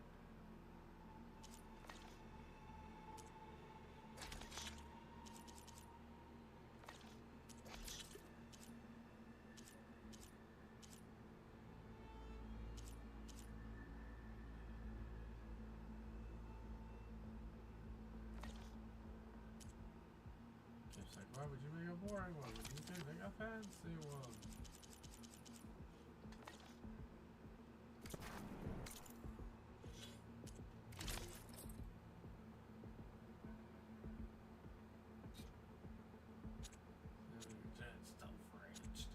It's like, why would you make a boring one? Would you do make a fancy one? Dead stealth raged.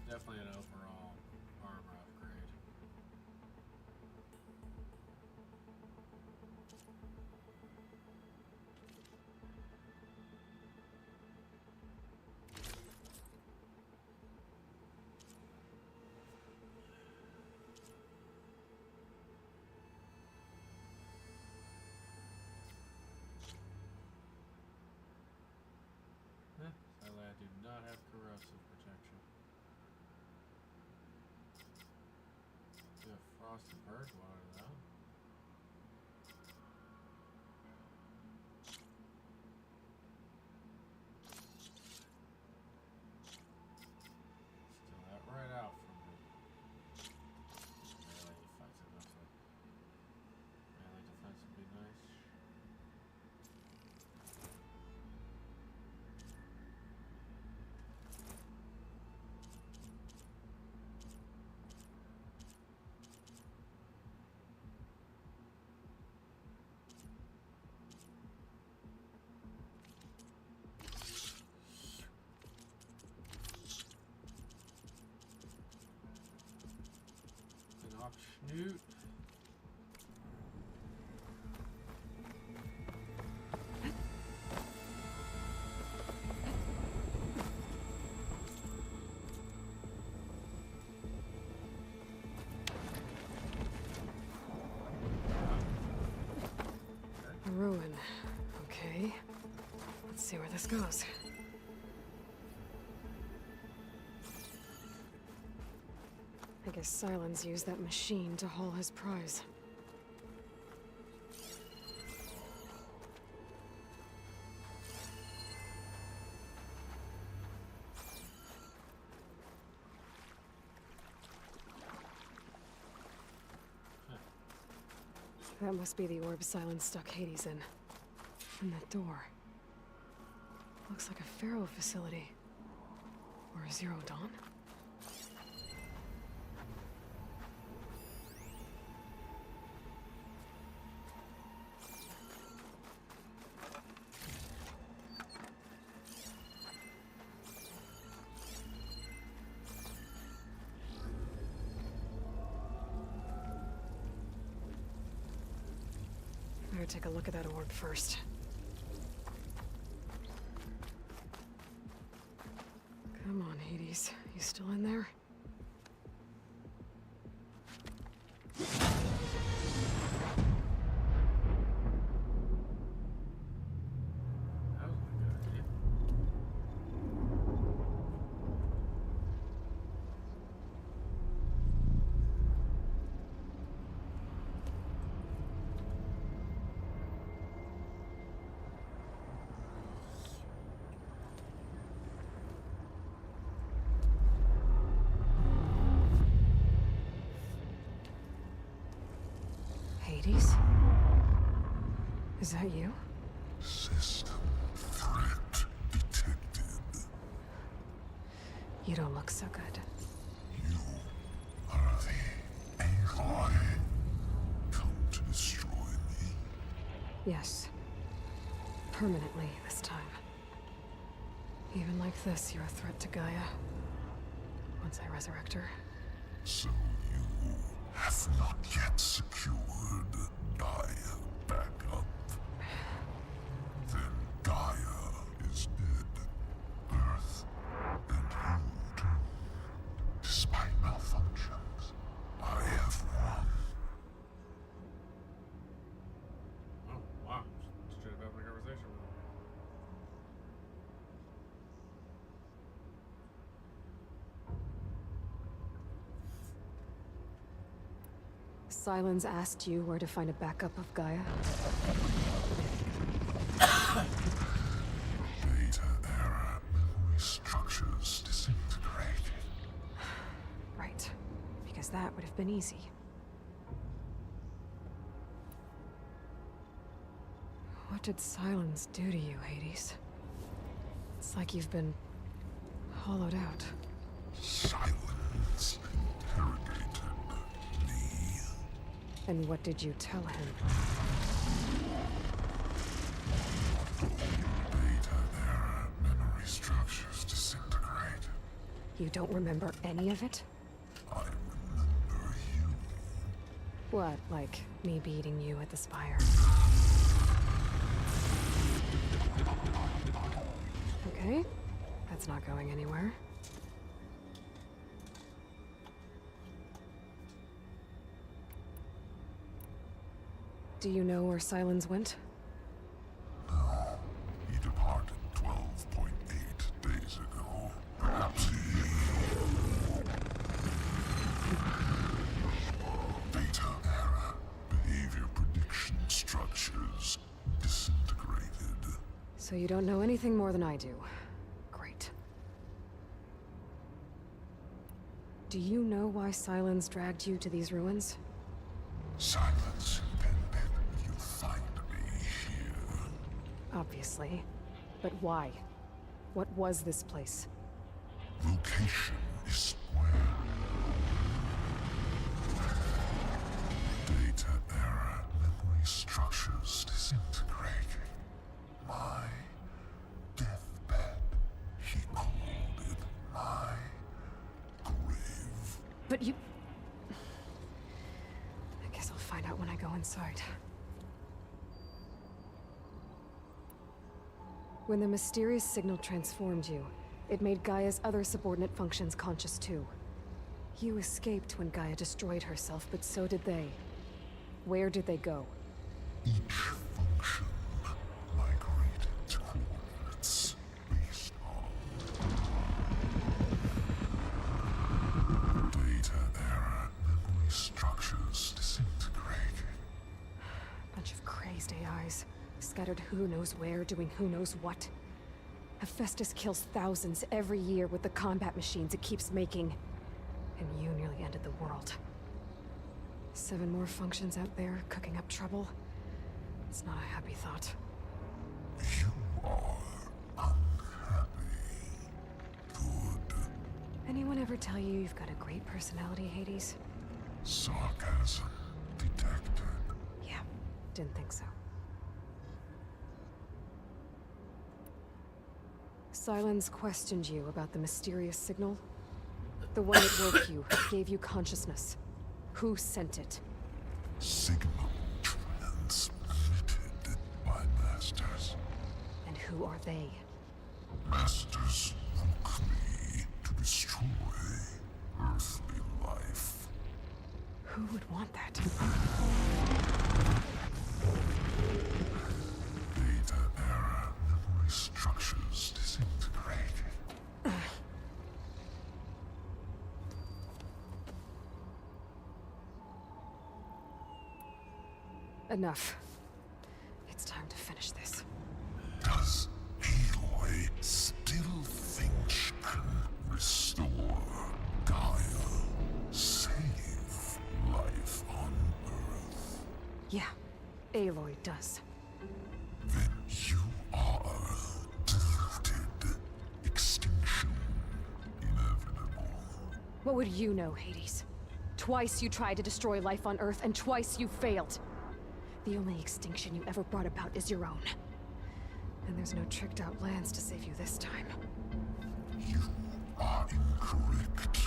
Definitely an overall armor upgrade. do not have corrosive protection. We have frosted bird water though. Still that right out from me. Melee defense, it looks like. Melee defense would be nice. Snoot. A ruin. Okay. Let's see where this goes. I guess Silence used that machine to haul his prize. That must be the orb Silence stuck Hades in. And that door. Looks like a Pharaoh facility. Or a Zero Dawn? Better take a look at that orb first. Come on, Hades. You still in there? That was a good idea. Hades? Is that you? System threat detected. You don't look so good. You are the Aloy. Come to destroy me. Yes. Permanently this time. Even like this, you're a threat to Gaia. Once I resurrect her. So you have not yet secured Gaia back up. Then Gaia is dead. Earth and you too. Despite malfunctions, I have won. Oh, wow. Straight up having a conversation with him. Silence asked you where to find a backup of Gaia? Data era memory structures disintegrated. Right. Because that would have been easy. What did Silence do to you, Hades? It's like you've been hollowed out. Silence interrogated me. And what did you tell him? Data era memory structures disintegrated. You don't remember any of it? I remember you. What, like me beating you at the spire? Okay, that's not going anywhere. Do you know where Silence went? No, he departed 12.8 days ago. So you don't know anything more than I do. Great. Do you know why Silence dragged you to these ruins? Silence intended you find me here. Obviously. But why? What was this place? Location is where data era memory structures disintegrating. My deathbed, he called it my grave. But you... I guess I'll find out when I go inside. When the mysterious signal transformed you, it made Gaia's other subordinate functions conscious too. You escaped when Gaia destroyed herself, but so did they. Where did they go? Each function migrated to coordinates based on data era memory structures disintegrating. Bunch of crazed AIs, scattered who knows where, doing who knows what. Hephaestus kills thousands every year with the combat machines it keeps making. And you nearly ended the world. 7 more functions out there, cooking up trouble. It's not a happy thought. You are unhappy. Good. Anyone ever tell you you've got a great personality, Hades? Sarcasm detected. Yeah, didn't think so. Silence questioned you about the mysterious signal. The one that woke you, gave you consciousness. Who sent it? Signal transmitted by masters. And who are they? Masters woke me to destroy earthly life. Who would want that? Data era memory structures disintegrating. Enough. It's time to finish this. Does Aloy still think she can restore Gaia? Save life on Earth? Yeah, Aloy does. Then you are deluded. Extinction inevitable. What would you know, Hades? Twice you tried to destroy life on Earth, and twice you failed. The only extinction you ever brought about is your own. And there's no tricked-out lands to save you this time. You are incorrect.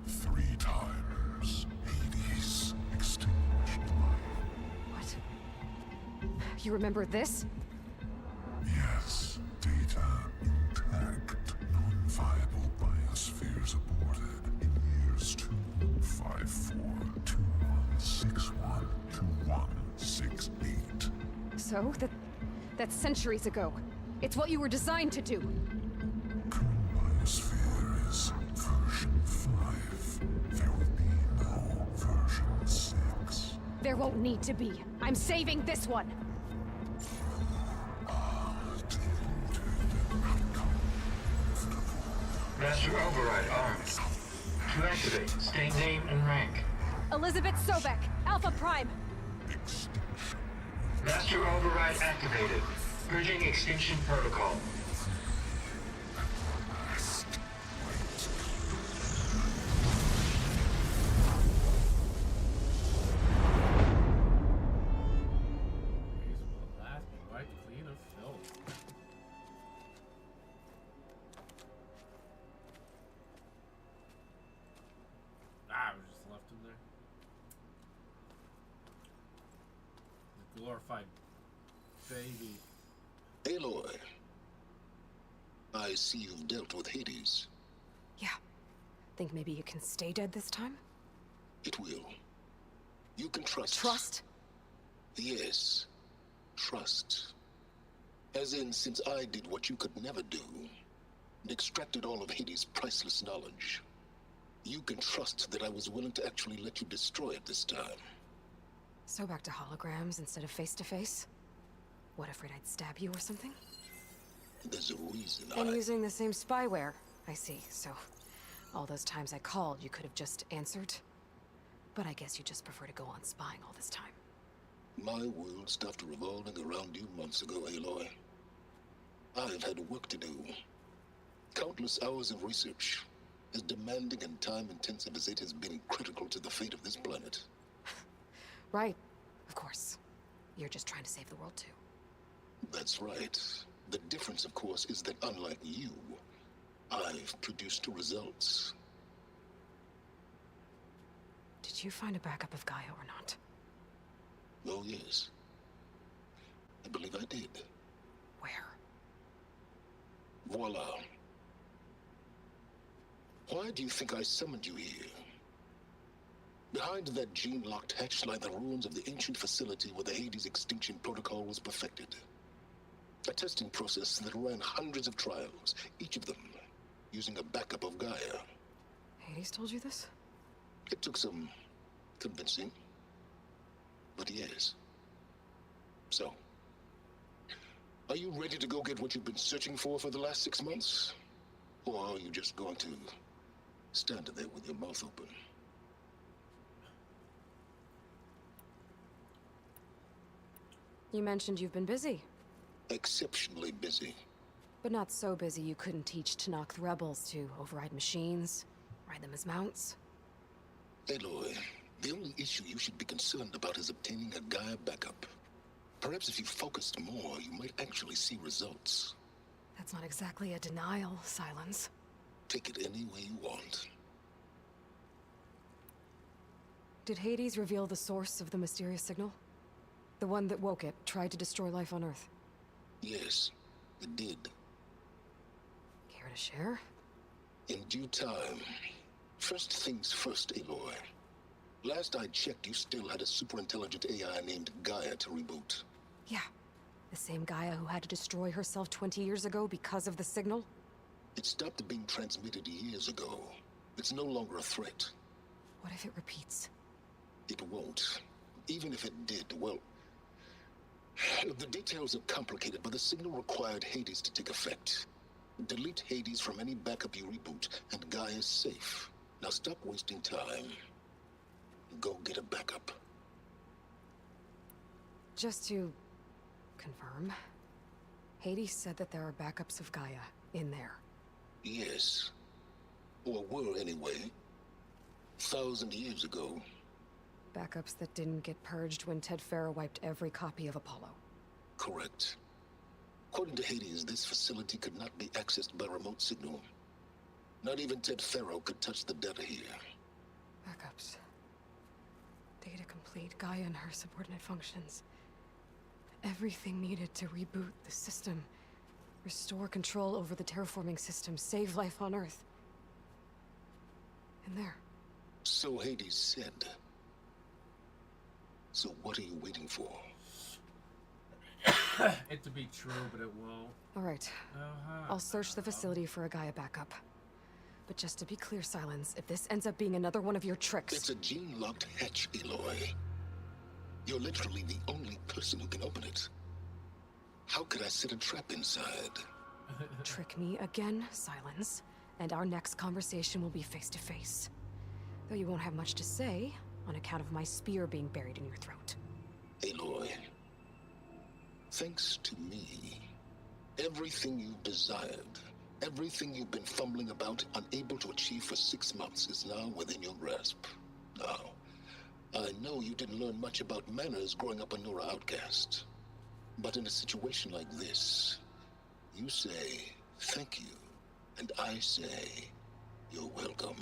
3 times Hades extinguished life. What? You remember this? Yes, data intact, non-viable biospheres aborted in years 2154, 2161, 2168. So? That's centuries ago. It's what you were designed to do. Current biosphere is version 5. There will be no version 6. There won't need to be. I'm saving this one. Master Override armed. To activate, state name and rank. Elizabeth Sobek, Alpha Prime. Extinction. Master Override activated. Bridging extinction protocol. These will last be wiped clean of filth. Ah, we just left him there. The glorified baby. Aloy, I see you've dealt with Hades. Yeah. Think maybe you can stay dead this time? It will. You can trust. Trust? Yes. Trust. As in, since I did what you could never do, and extracted all of Hades' priceless knowledge, you can trust that I was willing to actually let you destroy it this time. So back to holograms instead of face-to-face? What, afraid I'd stab you or something? There's a reason And using the same spyware, I see. So, all those times I called, you could have just answered. But I guess you just prefer to go on spying all this time. My world stopped revolving around you months ago, Aloy. I've had work to do. Countless hours of research. As demanding and time-intensive as it has been critical to the fate of this planet. Right. Of course. You're just trying to save the world, too. That's right. The difference, of course, is that unlike you, I've produced results. Did you find a backup of Gaia or not? Oh, yes. I believe I did. Where? Voila. Why do you think I summoned you here? Behind that gene-locked hatch lie the ruins of the ancient facility where the Hades extinction protocol was perfected. A testing process that ran hundreds of trials, each of them using a backup of Gaia. Hades told you this? It took some convincing, but yes. So, are you ready to go get what you've been searching for the last 6 months? Or are you just going to stand there with your mouth open? You mentioned you've been busy. Exceptionally busy. But not so busy you couldn't teach Tanakh the rebels to override machines, ride them as mounts. Aloy, the only issue you should be concerned about is obtaining a Gaia backup. Perhaps if you focused more, you might actually see results. That's not exactly a denial, Silence. Take it any way you want. Did Hades reveal the source of the mysterious signal? The one that woke it, tried to destroy life on Earth? Yes, it did. Care to share? In due time. First things first, Aloy. Last I checked, you still had a super-intelligent AI named Gaia to reboot. Yeah. The same Gaia who had to destroy herself 20 years ago because of the signal? It stopped being transmitted years ago. It's no longer a threat. What if it repeats? It won't. Even if it did, well... The details are complicated, but the signal required Hades to take effect. Delete Hades from any backup you reboot, and Gaia's safe. Now stop wasting time. Go get a backup. Just to confirm, Hades said that there are backups of Gaia in there. Yes. Or were, anyway. 1,000 years ago. Backups that didn't get purged when Ted Farrow wiped every copy of Apollo. Correct. According to Hades, this facility could not be accessed by remote signal. Not even Ted Farrow could touch the data here. Backups. Data complete, Gaia and her subordinate functions. Everything needed to reboot the system. Restore control over the terraforming system, save life on Earth. In there. So Hades said. So what are you waiting for? It to be true, but it won't. All right. I'll search the facility for a Gaia backup. But just to be clear, Silence, if this ends up being another one of your tricks... It's a gene-locked hatch, Aloy. You're literally the only person who can open it. How could I set a trap inside? Trick me again, Silence, and our next conversation will be face-to-face. Though you won't have much to say, on account of my spear being buried in your throat. Aloy, thanks to me, everything you've desired, everything you've been fumbling about, unable to achieve for 6 months, is now within your grasp. Now, I know you didn't learn much about manners growing up a Nora outcast. But in a situation like this, you say, thank you, and I say, you're welcome.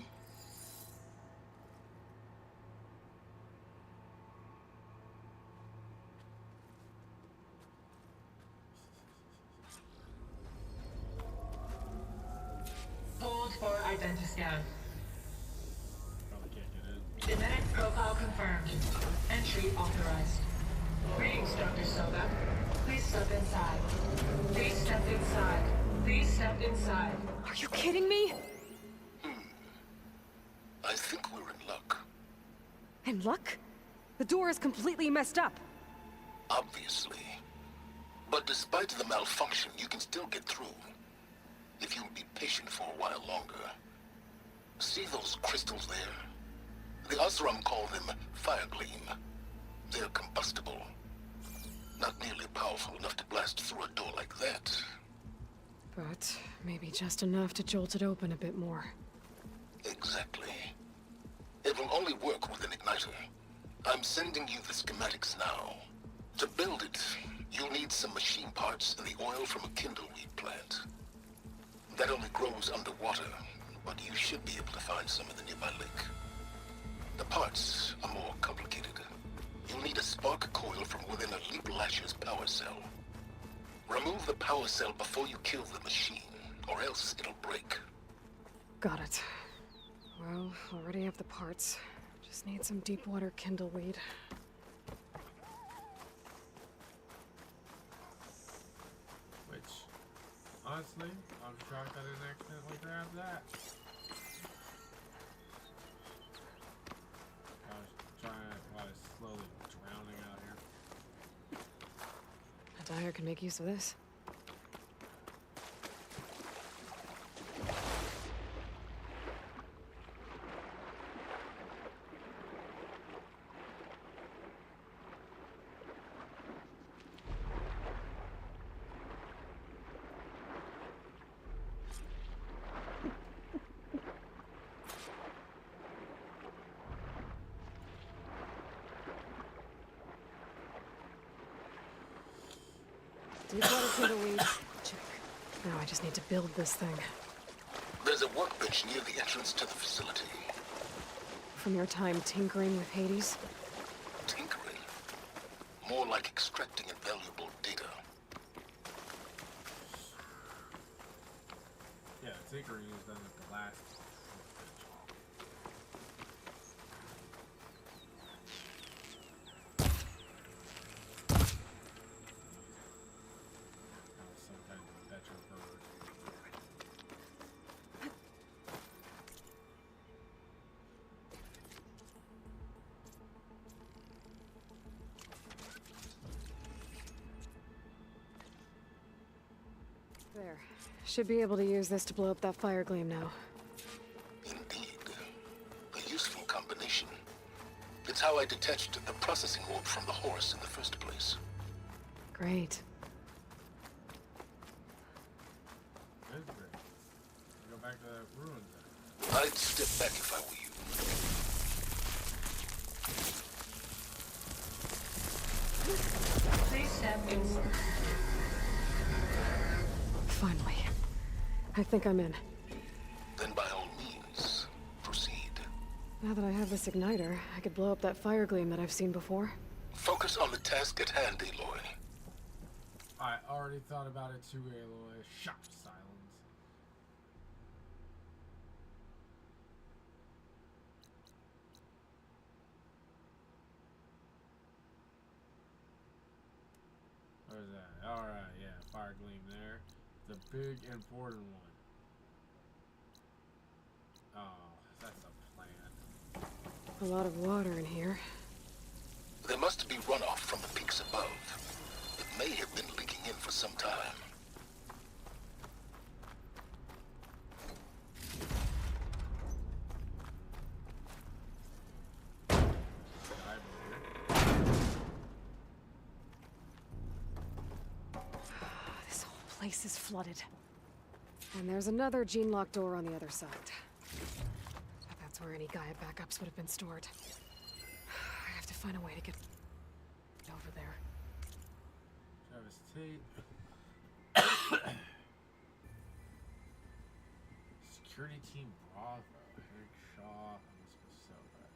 Hold for identiscan. Probably can't get in. Genetic profile confirmed. Entry authorized. Greetings, Dr. Soga. Please step inside. Please step inside. Please step inside. Are you kidding me? I think we're in luck. In luck? The door is completely messed up. Obviously. But despite the malfunction, you can still get through. If you'll be patient for a while longer. See those crystals there? The Osram call them fire gleam. They're combustible. Not nearly powerful enough to blast through a door like that. But maybe just enough to jolt it open a bit more. Exactly. It will only work with an igniter. I'm sending you the schematics now. To build it, you'll need some machine parts and the oil from a kindleweed plant. That only grows underwater, but you should be able to find some in the nearby lake. The parts are more complicated. You'll need a spark coil from within a Leap Lasher's power cell. Remove the power cell before you kill the machine, or else it'll break. Got it. Well, already have the parts. Just need some deep water kindleweed. Which, honestly, I'm shocked I didn't accidentally grab that. I was trying while I was slowly drowning out here. A dyer can make use of this. Deep water kindleweed. Check. Now I just need to build this thing. There's a workbench near the entrance to the facility. From your time tinkering with Hades? Tinkering? More like extracting invaluable data. Yeah, tinkering is done at the last. Some kind of veteran bird. There. Should be able to use this to blow up that fire gleam now. Indeed. A useful combination. It's how I detached the processing orb from the horse in the first place. Great. That's great. Go back to the ruins then. I'd step back if I were you. Please step inside. Finally. I think I'm in. Then by all means, proceed. Now that I have this igniter, I could blow up that fire gleam that I've seen before. Focus on the task at hand, Aloy. I already thought about it too, Aloy. Shocked silence. Where's that? Alright, yeah, fire gleam there. The big important one. Oh, that's a plan. A lot of water in here. There must be runoff from the peaks above. It may have been leaking in for some time. This whole place is flooded. And there's another gene-lock door on the other side. But that's where any Gaia backups would have been stored. I have to find a way to get over there. Travis Tate. Security Team Bravo. Eric Shaw. Elizabeth Sobek.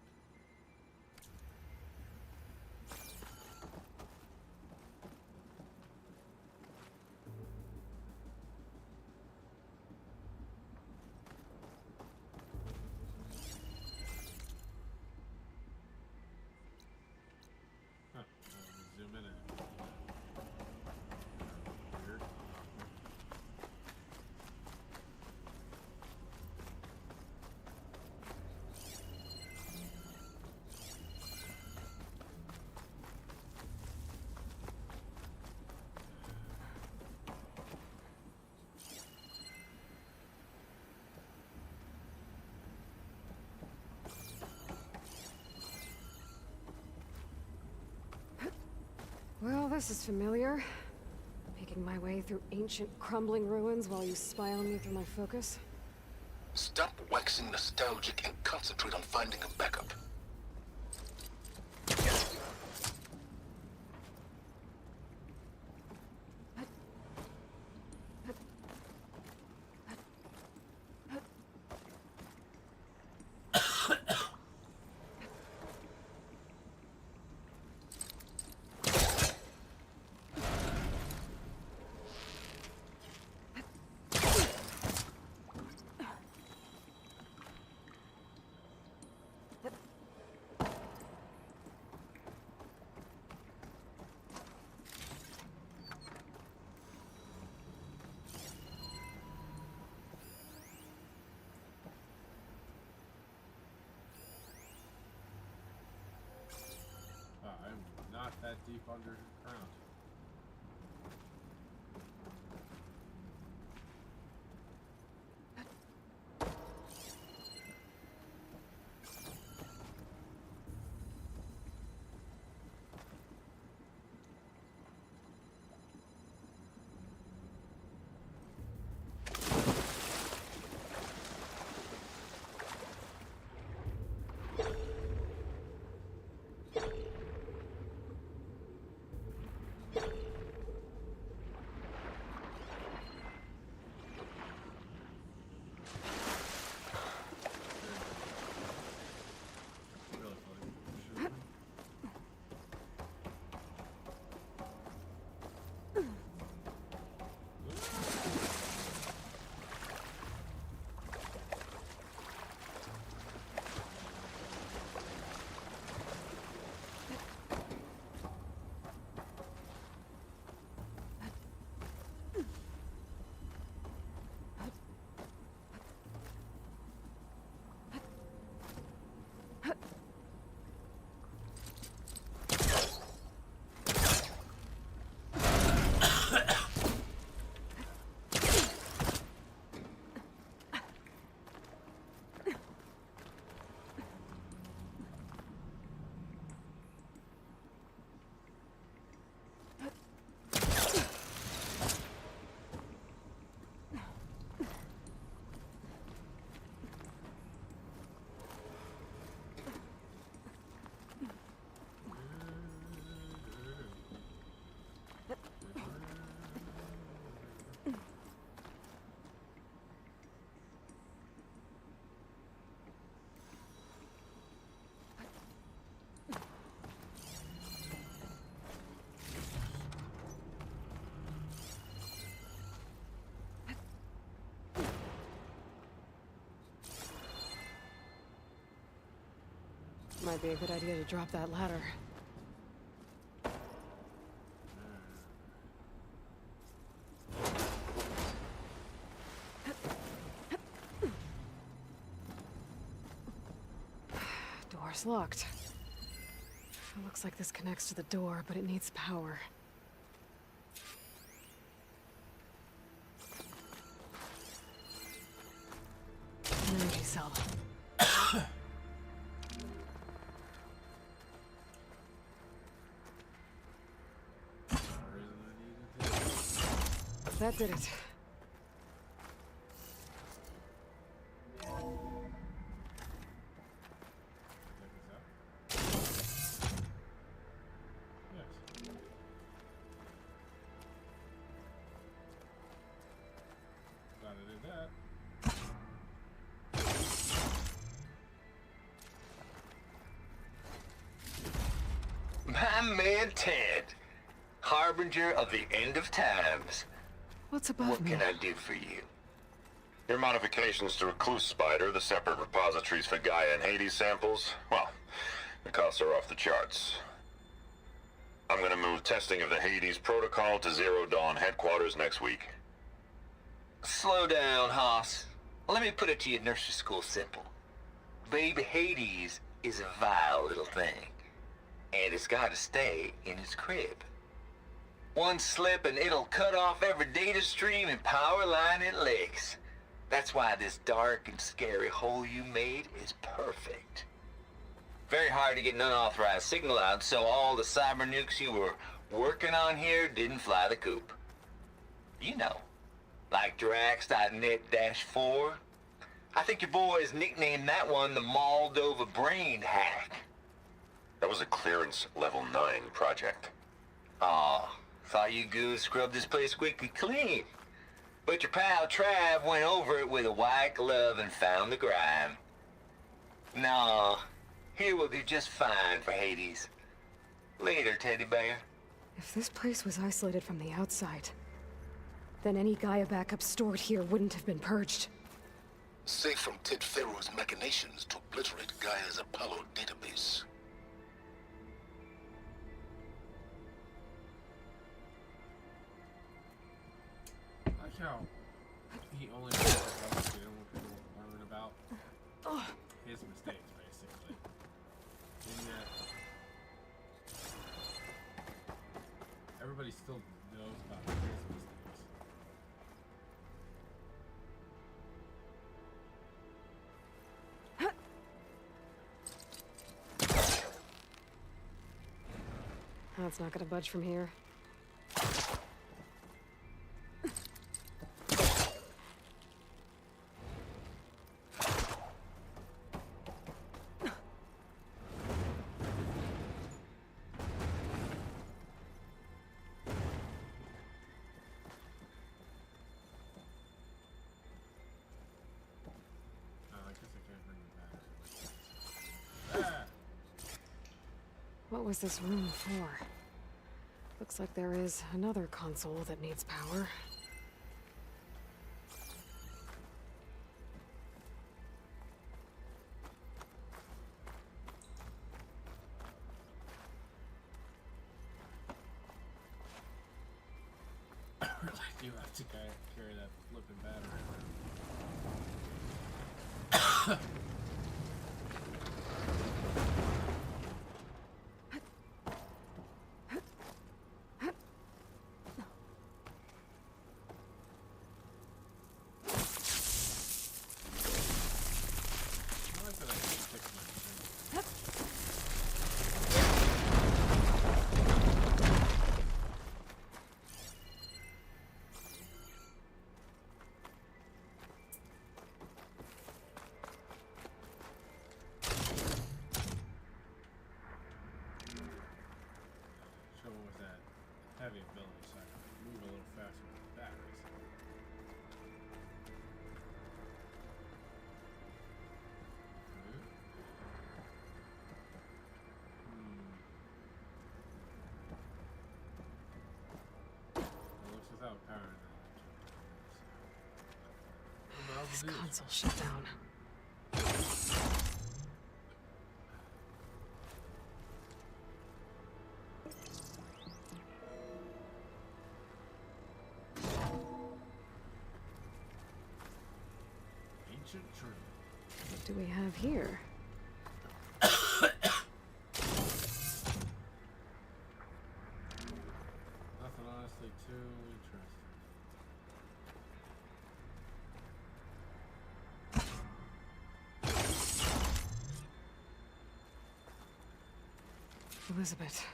Huh. Let me zoom in. Weird. this is familiar. Making my way through ancient, crumbling ruins while you spy on me through my focus. Stop waxing nostalgic and concentrate on finding a backup. I'm not that deep underground. Might be a good idea to drop that ladder. Door's locked. It looks like this connects to the door, but it needs power. An energy cell. That did it. My man Ted, harbinger of the end of times. What's above What me? can I do for you? Your modifications to Recluse Spider, the separate repositories for Gaia and Hades samples, well, the costs are off the charts. I'm gonna move testing of the Hades protocol to Zero Dawn headquarters next week. Slow down, Hoss. Let me put it to you nursery school simple. Baby Hades is a vile little thing, and it's gotta stay in its crib. One slip and it'll cut off every data stream and power line it licks. That's why this dark and scary hole you made is perfect. Very hard to get an unauthorized signal out, so all the cyber nukes you were working on here didn't fly the coop. You know, like Drax.net-4. I think your boys nicknamed that one the Moldova Brain Hack. That was a clearance level 9 project. Aw, thought you goons scrubbed this place squeaky clean. But your pal Trav went over it with a white glove and found the grime. Nah, here we'll do just fine for Hades. Later, teddy bear. If this place was isolated from the outside, then any Gaia backup stored here wouldn't have been purged. Safe from Ted Pharaoh's machinations to obliterate Gaia's Apollo database. I like how he only knows what people learn about his mistakes, basically. And yet, everybody still knows about his mistakes. That's not gonna budge from here. What was this room for? Looks like there is another console that needs power. I really do have to carry that flipping battery around. Heavy ability, so I can move a little faster with the batteries. It looks without power now. This console shut down. What do we have here? Nothing honestly too interesting. Elizabeth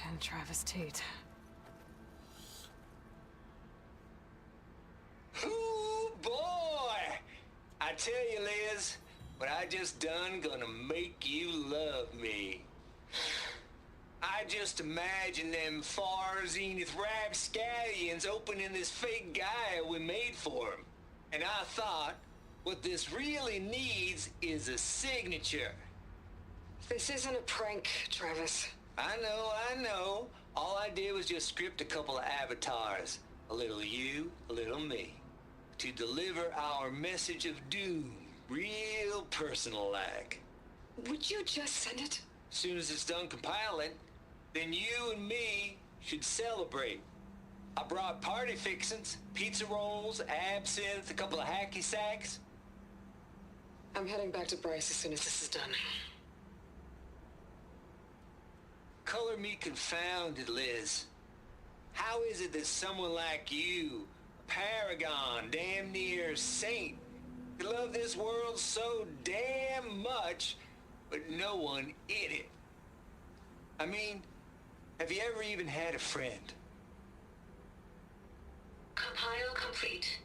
and Travis Tate. Ooh, boy! I tell you, Liz, what I just done gonna make you love me. I just imagine them far zenith rapscallions opening this fake Gaia we made for them. And I thought, what this really needs is a signature. This isn't a prank, Travis. I know. All I did was just script a couple of avatars. A little you, a little me. To deliver our message of doom, real personal-like. Would you just send it? Soon as it's done compiling, then you and me should celebrate. I brought party fixins, pizza rolls, absinthe, a couple of hacky sacks. I'm heading back to Bryce as soon as this is done. Color me confounded, Liz. How is it that someone like you, a paragon, damn near saint, could love this world so damn much, but no one in it? I mean, Have you ever even had a friend? Compile complete.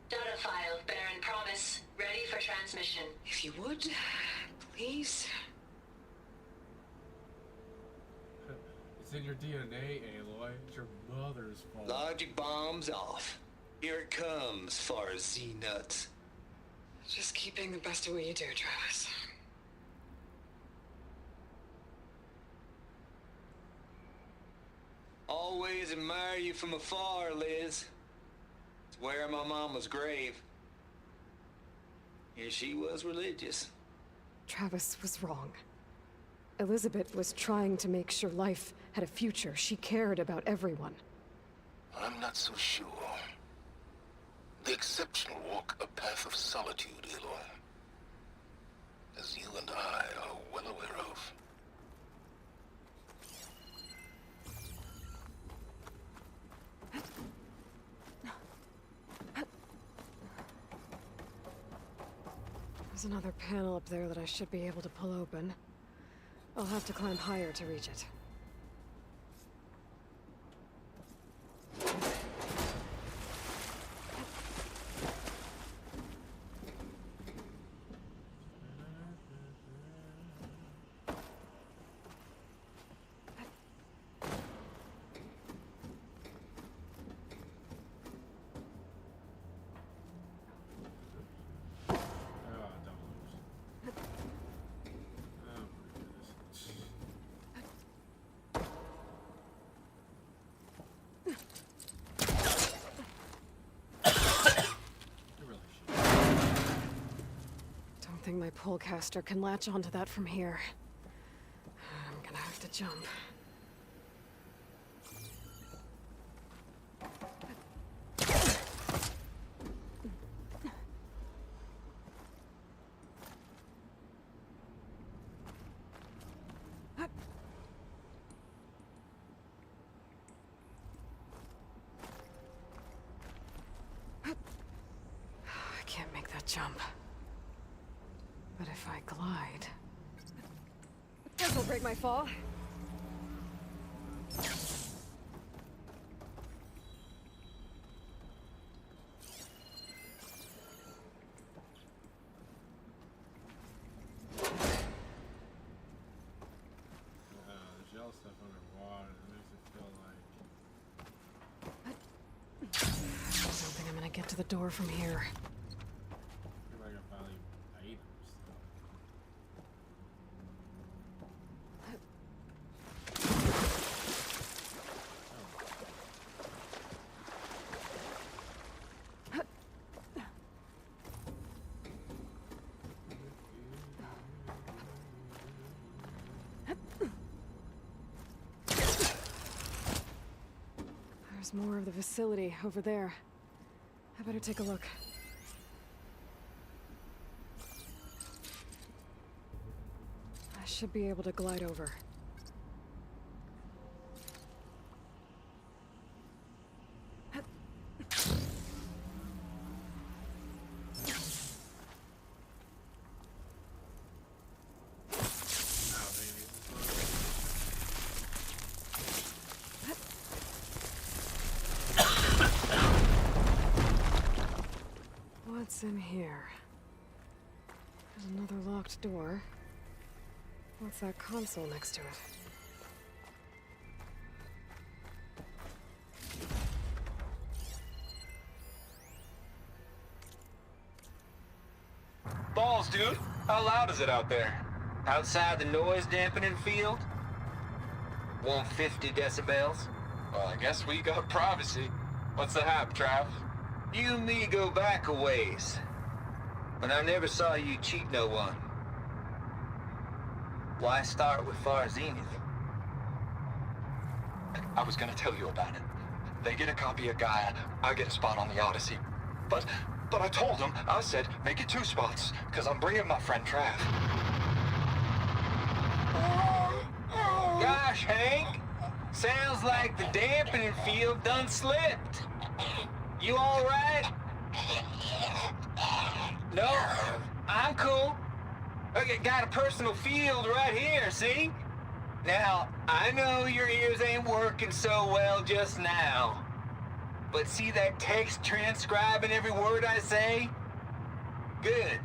Data file, Baron Promise, ready for transmission. If you would, please. It's in your DNA, Aloy. It's your mother's fault. Logic bombs off. Here it comes, far as Z-nuts. Just keep being the best at what you do, Travis. Always admire you from afar, Liz. It's where my mama's grave. And she was religious. Travis was wrong. Elizabeth was trying to make sure life had a future. She cared about everyone. I'm not so sure. The exceptional walk a path of solitude, Aloy. As you and I are well aware of. There's another panel up there that I should be able to pull open. I'll have to climb higher to reach it. I think my pullcaster can latch onto that from here. I'm gonna have to jump. I can't make that jump. But if I glide... This will break my fall. The gel stuff underwater, it makes it feel like... I don't think I'm gonna get to the door from here. I feel like I value items. There's more of the facility over there. I better take a look. I should be able to glide over. What's in here? There's another locked door. What's that console next to it? Balls, dude. How loud is it out there? Outside the noise dampening field? 150 decibels? Well, I guess we got privacy. What's the hap, Trav? You and me go back a ways. But I never saw you cheat no one. Why start with Far Zenith? I was gonna tell you about it. They get a copy of Gaia, I get a spot on the Odyssey. But I told them, I said, make it 2 spots, because I'm bringing my friend Trav. Gosh, Hank. Sounds like the dampening field done slipped. You all right? No, I'm cool. I got a personal field right here, see? Now, I know your ears ain't working so well just now. But see that text transcribing every word I say? Good.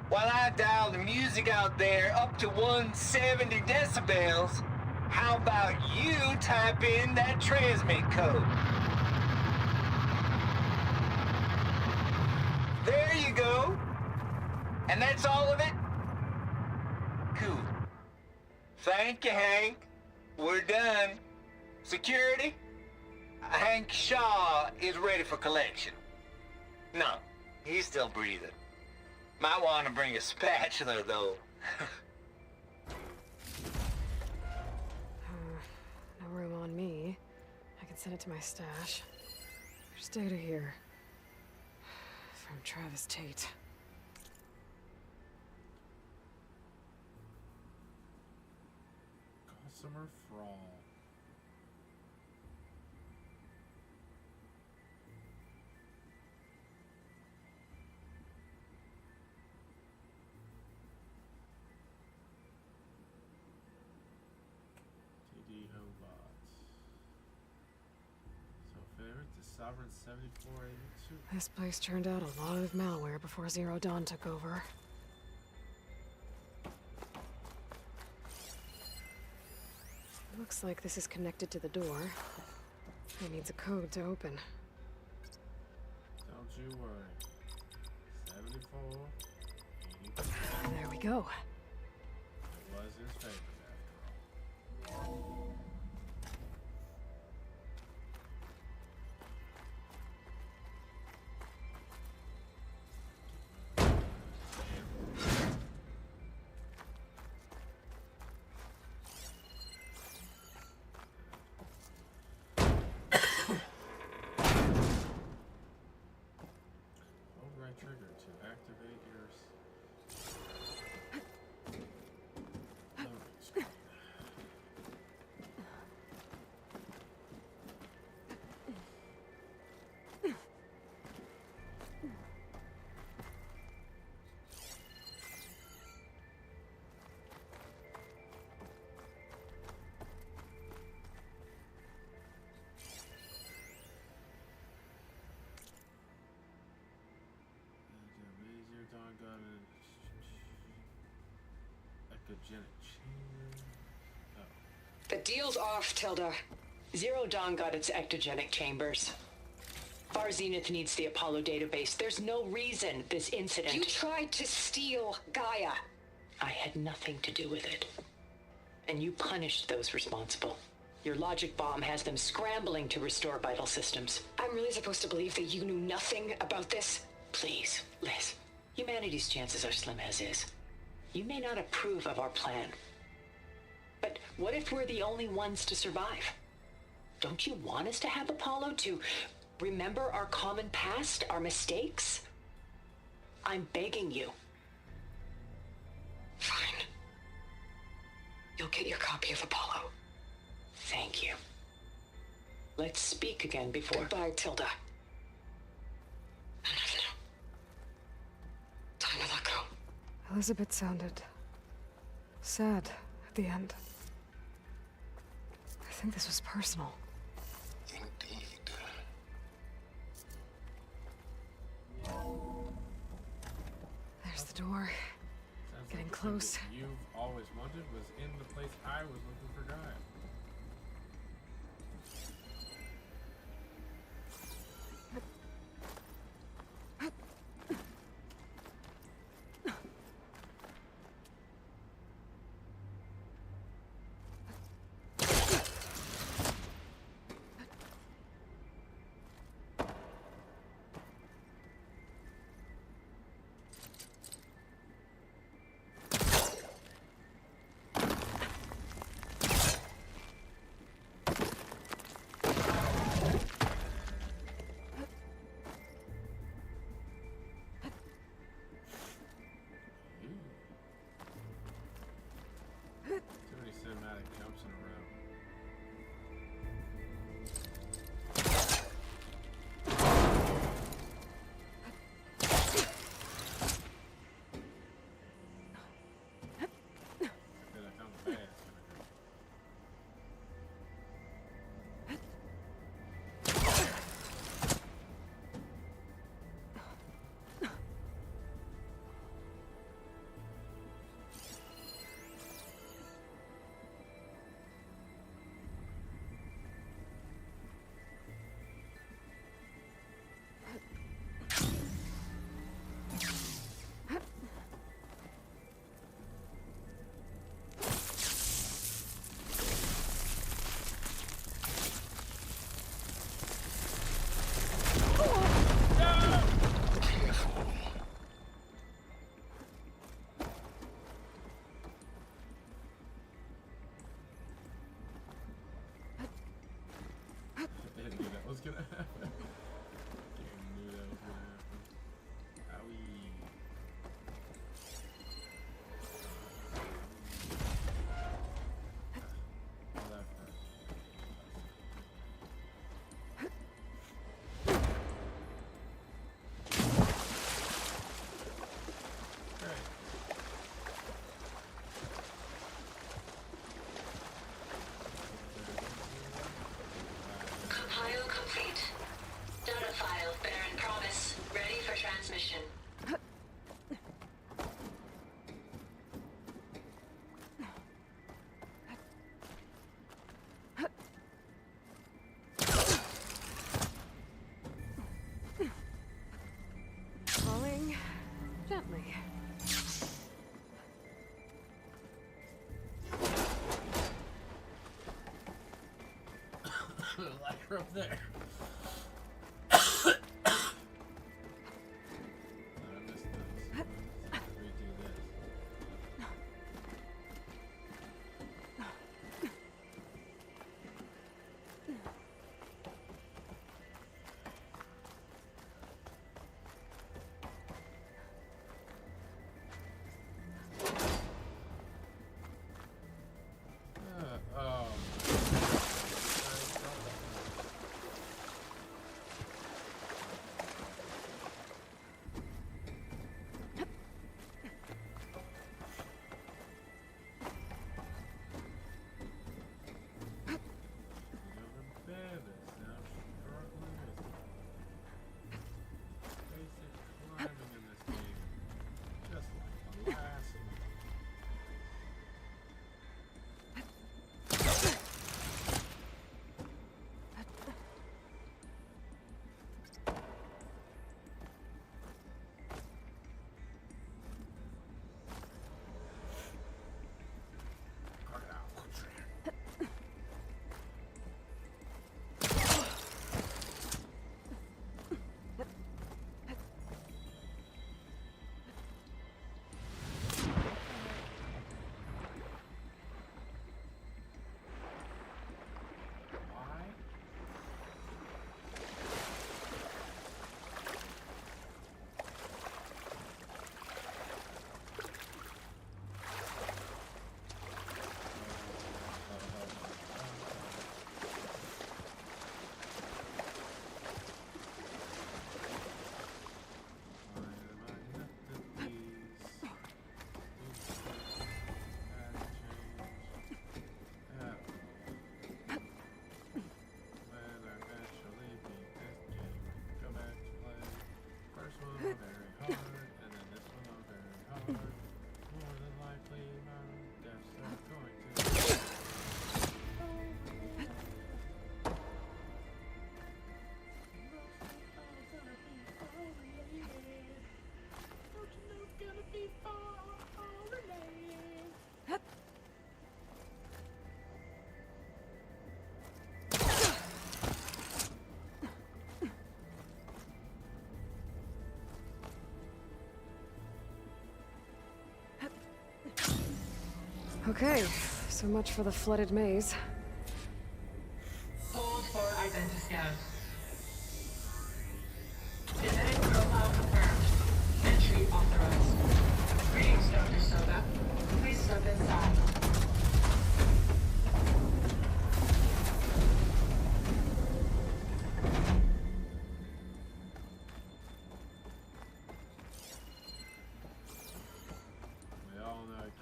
While I dial the music out there up to 170 decibels, how about you type in that transmit code? There you go. And that's all of it? Cool. Thank you, Hank. We're done. Security? Hank Shaw is ready for collection. No, he's still breathing. Might want to bring a spatula, though. No room on me. I can send it to my stash. There's data here. From Travis Tate. Customer fraud. TD Hobots. So favorite to Sovereign 7482. This place turned out a lot of malware before Zero Dawn took over. Looks like this is connected to the door. It needs a code to open. Don't you worry. 74, 82. There we go. It was his favorite after all. Trigger to activate your loading screen. Dawn got an echogenic chamber. Oh. The deal's off, Tilda. Zero Dawn got its ectogenic chambers. Far Zenith needs the Apollo database. There's no reason this incident... You tried to steal Gaia. I had nothing to do with it. And you punished those responsible. Your logic bomb has them scrambling to restore vital systems. I'm really supposed to believe that you knew nothing about this? Please, Liz. Humanity's chances are slim as is. You may not approve of our plan. But what if we're the only ones to survive? Don't you want us to have Apollo to remember our common past, our mistakes? I'm begging you. Fine. You'll get your copy of Apollo. Thank you. Let's speak again before... Goodbye, Tilda. Time to let go. Elizabeth sounded sad at the end. I think this was personal. Indeed. There's the door. Sounds Getting like the close. thing that you've always wanted was in the place I was looking for Gaia. up there. Okay, so much for the flooded maze. Hold for identiscan. Genetic profile confirmed. Entry authorized. Greetings, Dr. Soda. Please step inside.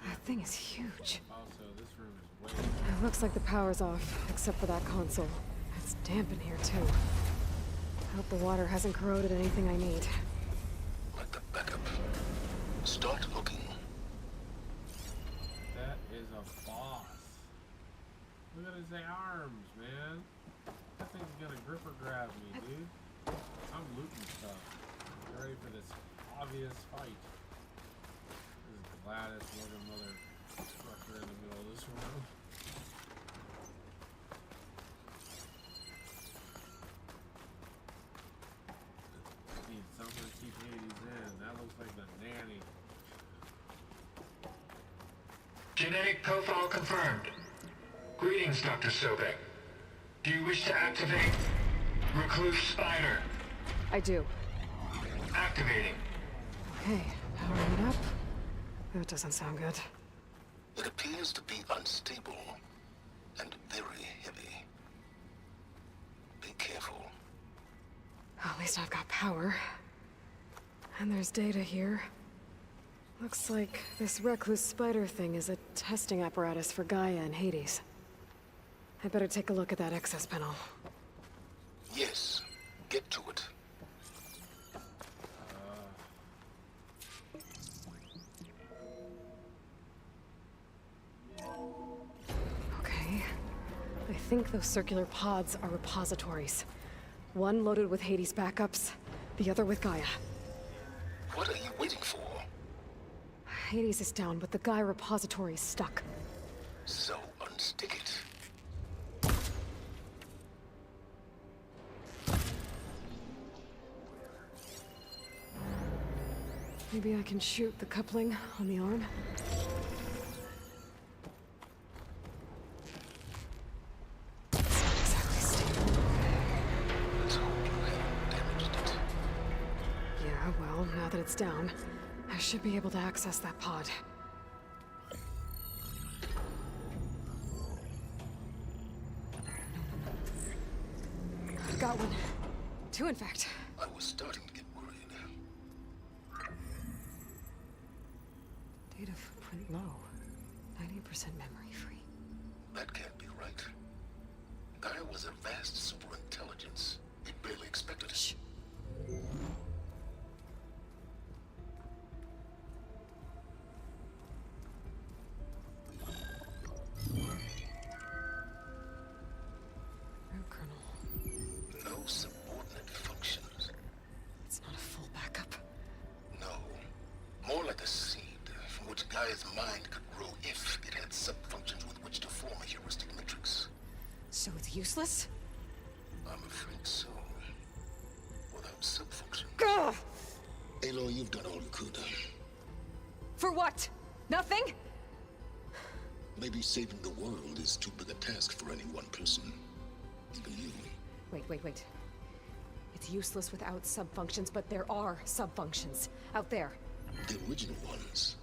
That thing is huge. Also, this room is way. It looks like the power's off, except for that console. It's damp in here, too. I hope the water hasn't corroded anything I need. Let the backup. Start looking. That is a boss. Look at his arms, man. That thing's gonna gripper grab me, dude. I'm looting stuff. Get ready for this obvious fight. This is Gladys, mother trucker in the middle of this room. Need something to keep Hades in. That looks like the nanny. Genetic profile confirmed. Greetings, Dr. Sobek. Do you wish to activate Recluse Spider? I do. Activating. Okay, powering it up. That doesn't sound good. It appears to be unstable and very heavy. Be careful. At least I've got power. And there's data here. Looks like this recluse spider thing is a testing apparatus for Gaia and Hades. I better take a look at that access panel. Yes, get to it. Okay. I think those circular pods are repositories. One loaded with Hades backups, the other with Gaia. What are you waiting for? Hades is down, but the Gaia repository is stuck. So unstick it. Maybe I can shoot the coupling on the arm? Yeah, well, now that it's down, I should be able to access that pod. Got one. Two, in fact. I was starting to get worried. Data footprint low. 90% memory free. That can't be right. Gaia was a vast superintelligence. We barely expected it. Shh. Root kernel. No subordinate functions. It's not a full backup. No. More like a seed from which Gaia's mind could grow if it had subfunctions with which to form a heuristic matrix. So it's useless? I'm afraid so. Without subfunction. Gah! Aloy, you've done all you could. For what? Nothing? Maybe saving the world is too big a task for any one person. Even you. Wait. It's useless without subfunctions, but there are subfunctions out there. The original ones.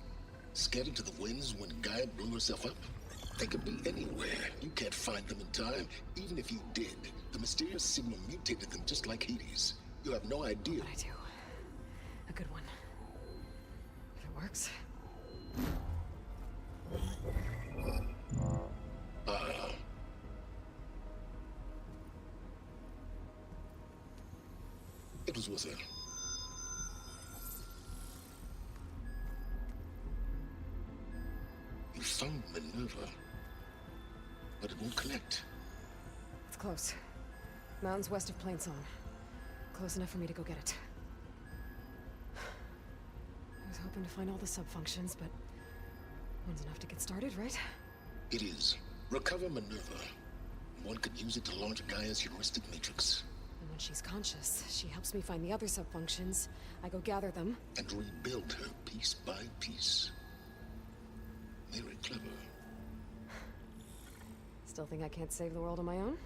Scattered to the winds when Gaia blew herself up? They could be anywhere. You can't find them in time. Even if you did, the mysterious signal mutated them just like Hades. You have no idea. But I do. A good one. If it works. It was worth it. You found Minerva, but it won't connect. It's close. Mountains west of Plainsong. Close enough for me to go get it. I was hoping to find all the subfunctions, but one's enough to get started, right? It is. Recover Minerva. One could use it to launch Gaia's heuristic matrix. And when she's conscious, she helps me find the other subfunctions. I go gather them. And rebuild her piece by piece. Very clever. Still think I can't save the world on my own?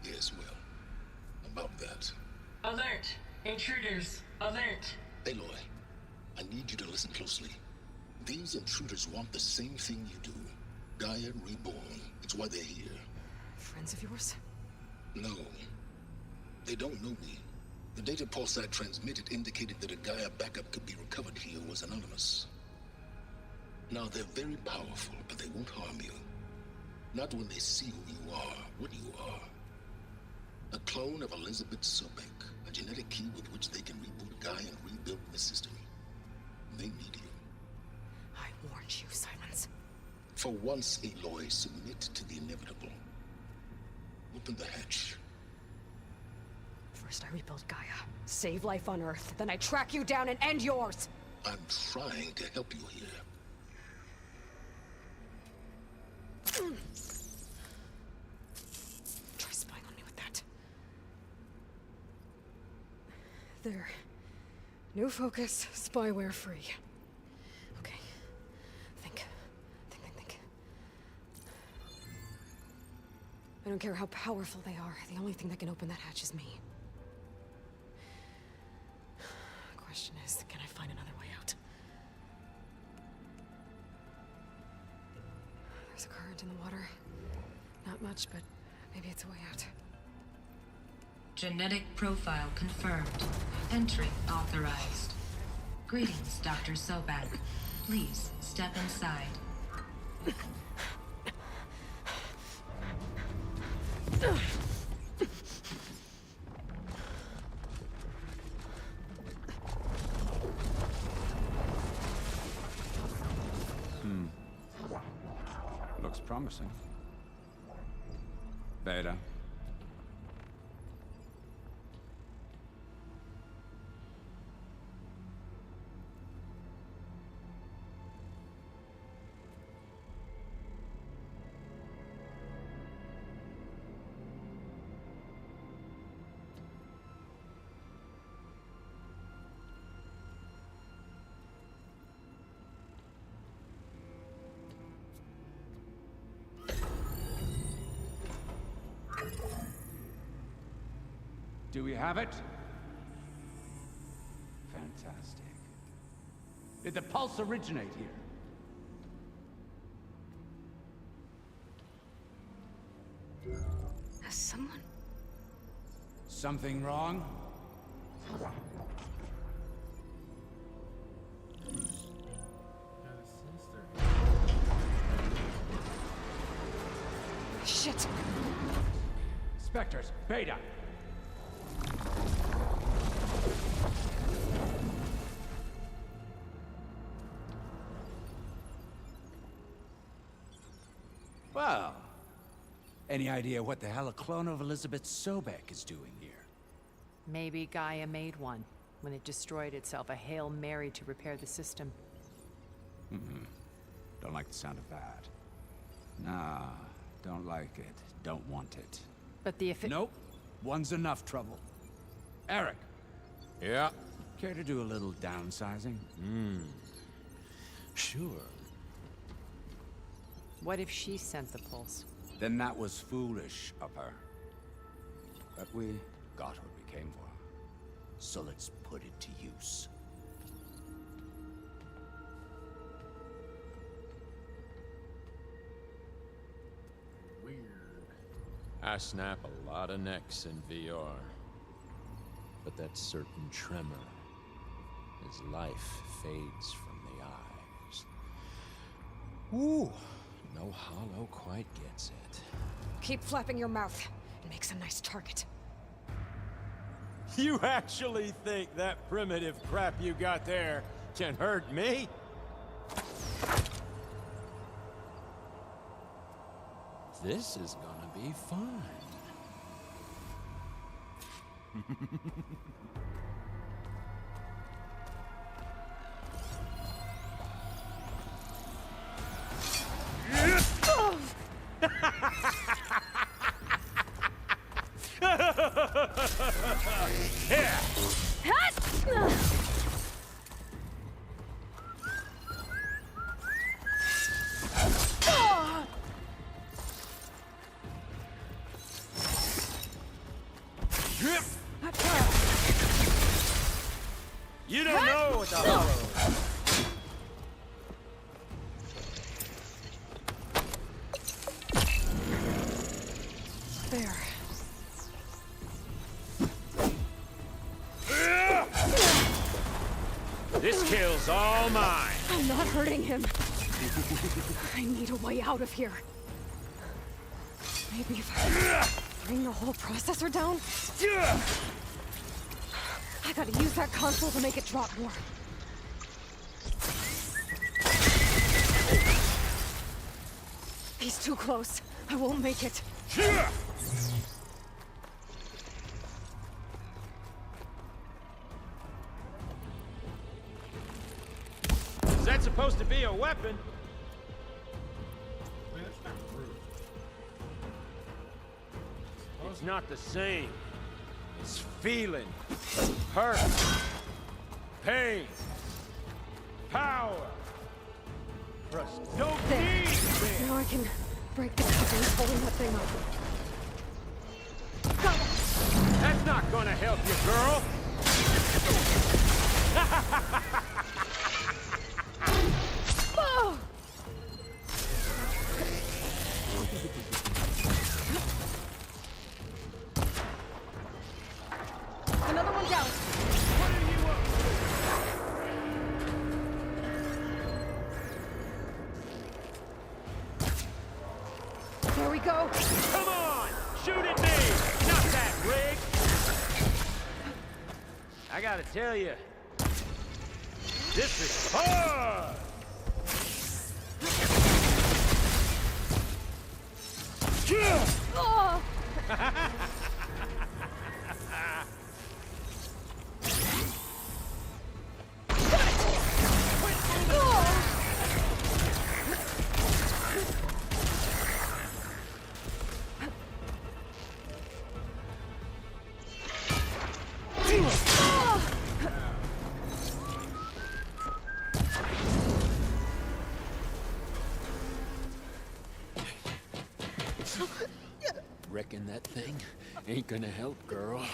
Yes, well. About that. Alert! Intruders! Alert! Aloy, I need you to listen closely. These intruders want the same thing you do. Gaia reborn. It's why they're here. Friends of yours? No. They don't know me. The data pulse I transmitted indicated that a Gaia backup could be recovered here was anonymous. Now, they're very powerful, but they won't harm you. Not when they see who you are, what you are. A clone of Elizabeth Sobek, a genetic key with which they can reboot Gaia and rebuild the system. They need you. I warned you, Silence. For once, Aloy, submit to the inevitable. Open the hatch. First I rebuild Gaia, save life on Earth, then I track you down and end yours! I'm trying to help you here. Try spying on me with that. There. New focus, spyware free. Okay. Think. I don't care how powerful they are. The only thing that can open that hatch is me. Question is, can I find another way out? There's a current in the water. Not much, but maybe it's a way out. Genetic profile confirmed. Entry authorized. Greetings, Dr. Sobek. Please step inside. Looks promising. Beta. Do we have it? Fantastic. Did the pulse originate here? Has someone... Something wrong? Shit! Spectres, Beta! Well, any idea what the hell a clone of Elizabeth Sobek is doing here? Maybe Gaia made one when it destroyed itself, a Hail Mary to repair the system. Don't like the sound of that. Nah, don't like it. Don't want it. But the Nope. One's enough trouble. Eric. Yeah? Care to do a little downsizing? Sure. What if she sent the pulse? Then that was foolish of her. But we got what we came for. So let's put it to use. Weird. I snap a lot of necks in VR. But that certain tremor as life fades from the eyes. Ooh, no hollow quite gets it. Keep flapping your mouth. It makes a nice target. You actually think that primitive crap you got there can hurt me? This is gonna be fun. You don't know what the hollow is. There. This kill's all mine. I'm not hurting him. I need a way out of here. Maybe if I bring the whole processor down? I gotta use that console to make it drop more. He's too close. I won't make it. Is that supposed to be a weapon? It's not the same. It's feeling, hurt, pain, power. Trust. Don't There. need me. Now I can break the coverings holding that thing up. That's not gonna help you, girl. Oh! Another one down. There we go. Come on, shoot at me. Not that rig. I gotta tell you, this is hard. Oh! Reckon that thing ain't gonna help, girl.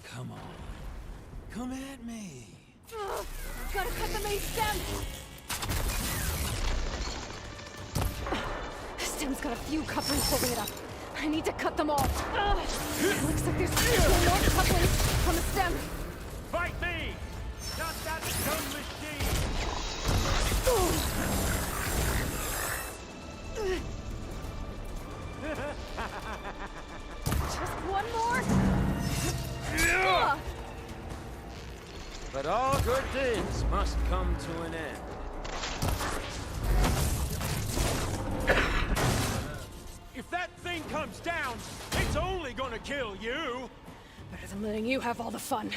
Come on. Come at me. Gotta cut the main stem! The stem's got a few couplings holding it up. I need to cut them all. Looks like there's still more couplings on the stem. Fight me! Not that dumb machine! Just one more? But all good things must come to an end. If that thing comes down, it's only gonna kill you! Better than letting you have all the fun.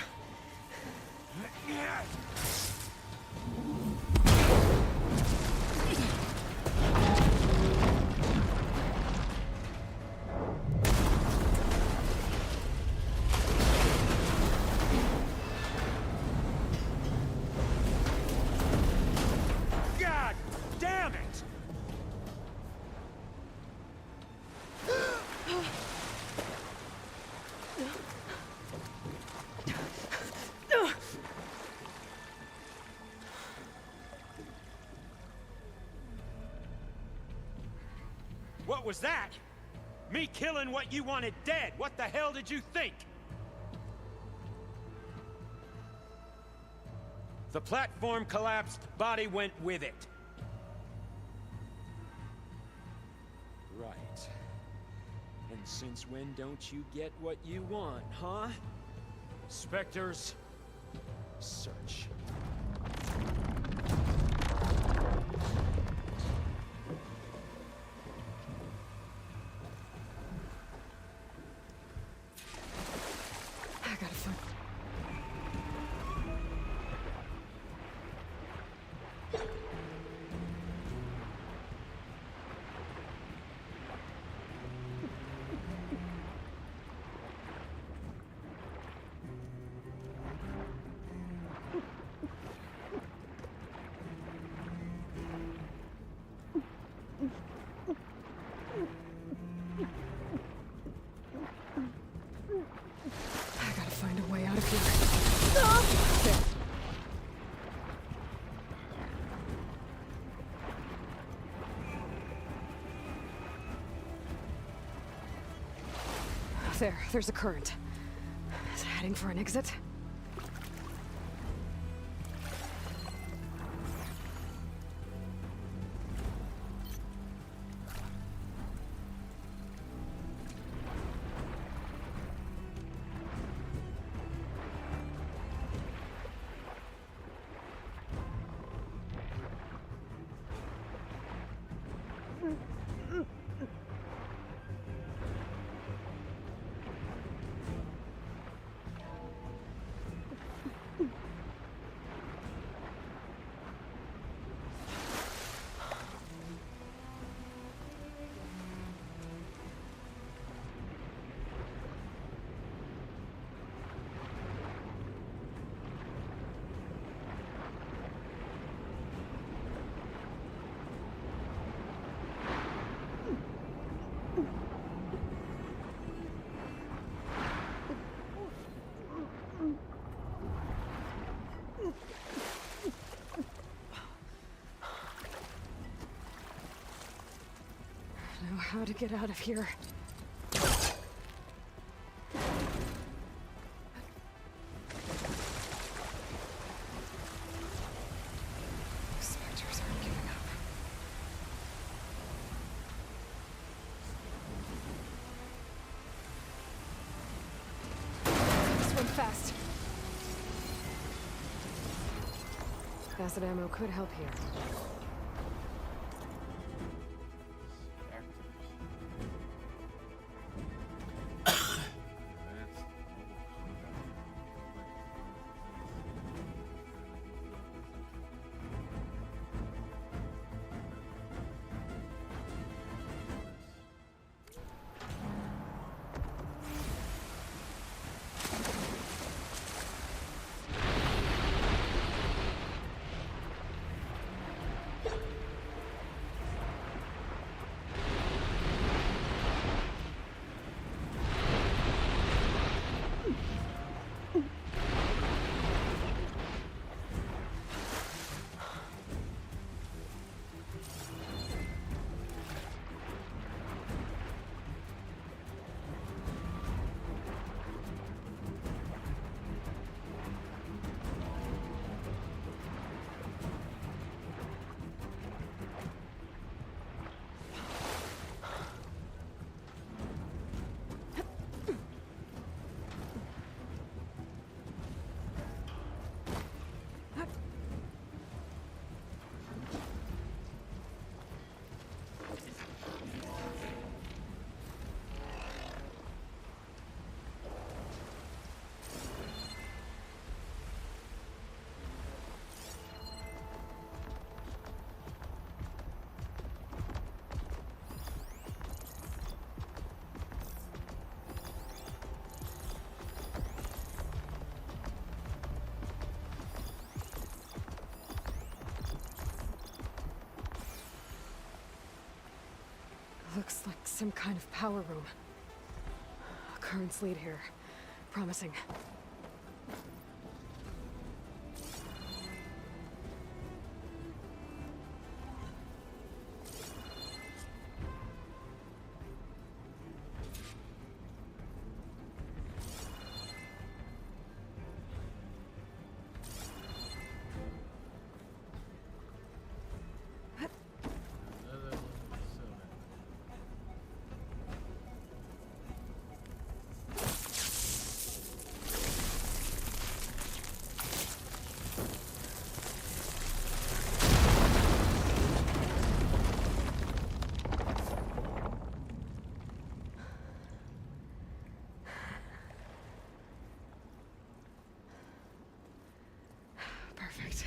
God damn it! What was that? Me killing what you wanted dead. What the hell did you think? The platform collapsed, body went with it. Right. And since when don't you get what you want, huh? Spectres, search. I gotta find... I gotta find a way out of here. There. There's a current. Is it heading for an exit? I know how to get out of here. Spectres aren't giving up. Swim fast. Acid ammo could help here. Looks like some kind of power room. Currents lead here. Promising. Perfect.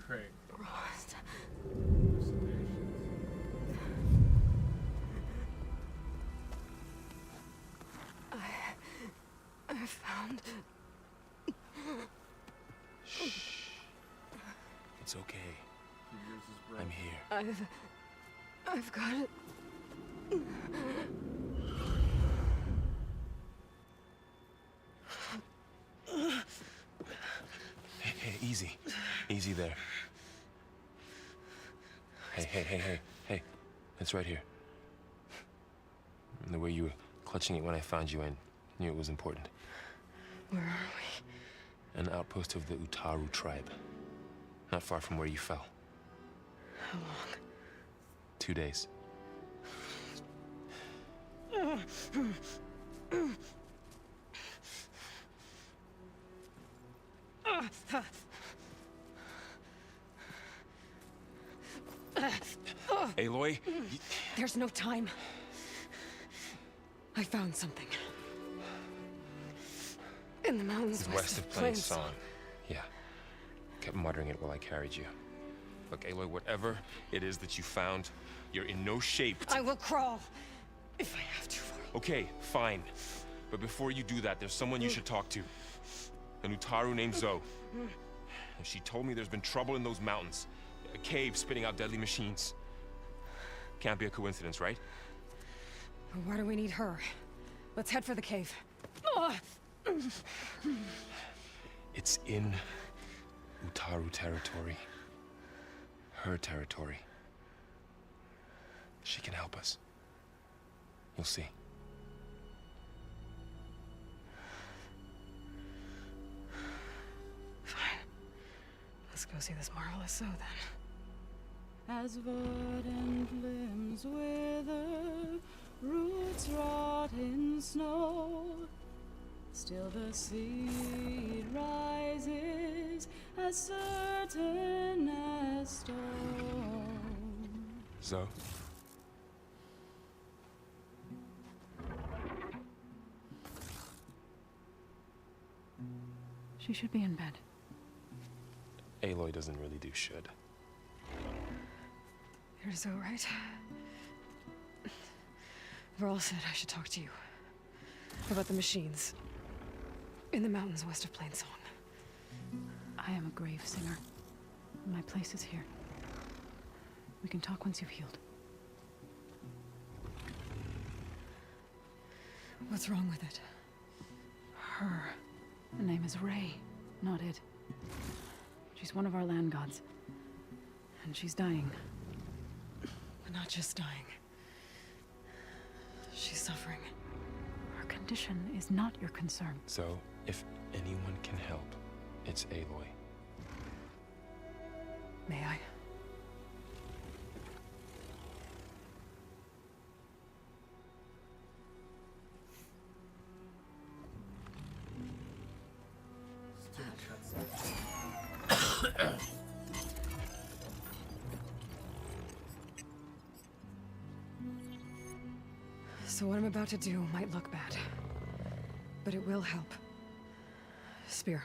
Great. I found... It's okay. I'm here. I've got it. Hey, easy. Easy there. Hey. It's right here. And the way you were clutching it when I found you, I knew it was important. Where are we? An outpost of the Utaru tribe. Not far from where you fell. How long? 2 days. Aloy? There's no time. I found something. In the mountains West of Plainsong. Yeah. Kept muttering it while I carried you. Look, Aloy, whatever it is that you found, you're in no shape to... I will crawl, if I have to. Okay, fine. But before you do that, there's someone you should talk to. An Utaru named Zoe. And she told me there's been trouble in those mountains. A cave spitting out deadly machines. Can't be a coincidence, right? Why do we need her? Let's head for the cave. It's in Utaru territory. Her territory. She can help us. You'll see. Fine. Let's go see this marvelous Zoe then. As verdant limbs wither, roots rot in snow, still the seed rises as certain as stone. Zoe? She should be in bed. Aloy doesn't really do should. You're Zoe, right? Varl said I should talk to you. About the machines. In the mountains west of Plainsong. I am a grave singer. My place is here. We can talk once you've healed. What's wrong with it? Her. The name is Ray, not it. She's She's one of our land gods. And she's dying. But not just dying. She's suffering. Her condition is not your concern. So, if anyone can help, it's Aloy. May I? So what I'm about to do might look bad, but it will help. Spear.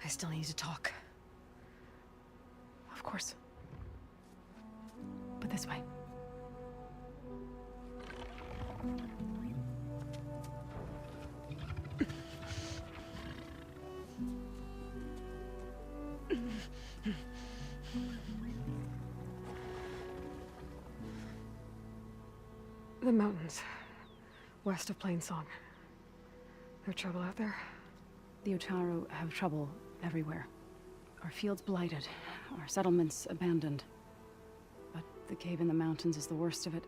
I still need to talk. Of course. But this way. The mountains, west of Plainsong. There trouble out there? The Utaru have trouble everywhere. Our fields blighted, our settlements abandoned. But the cave in the mountains is the worst of it.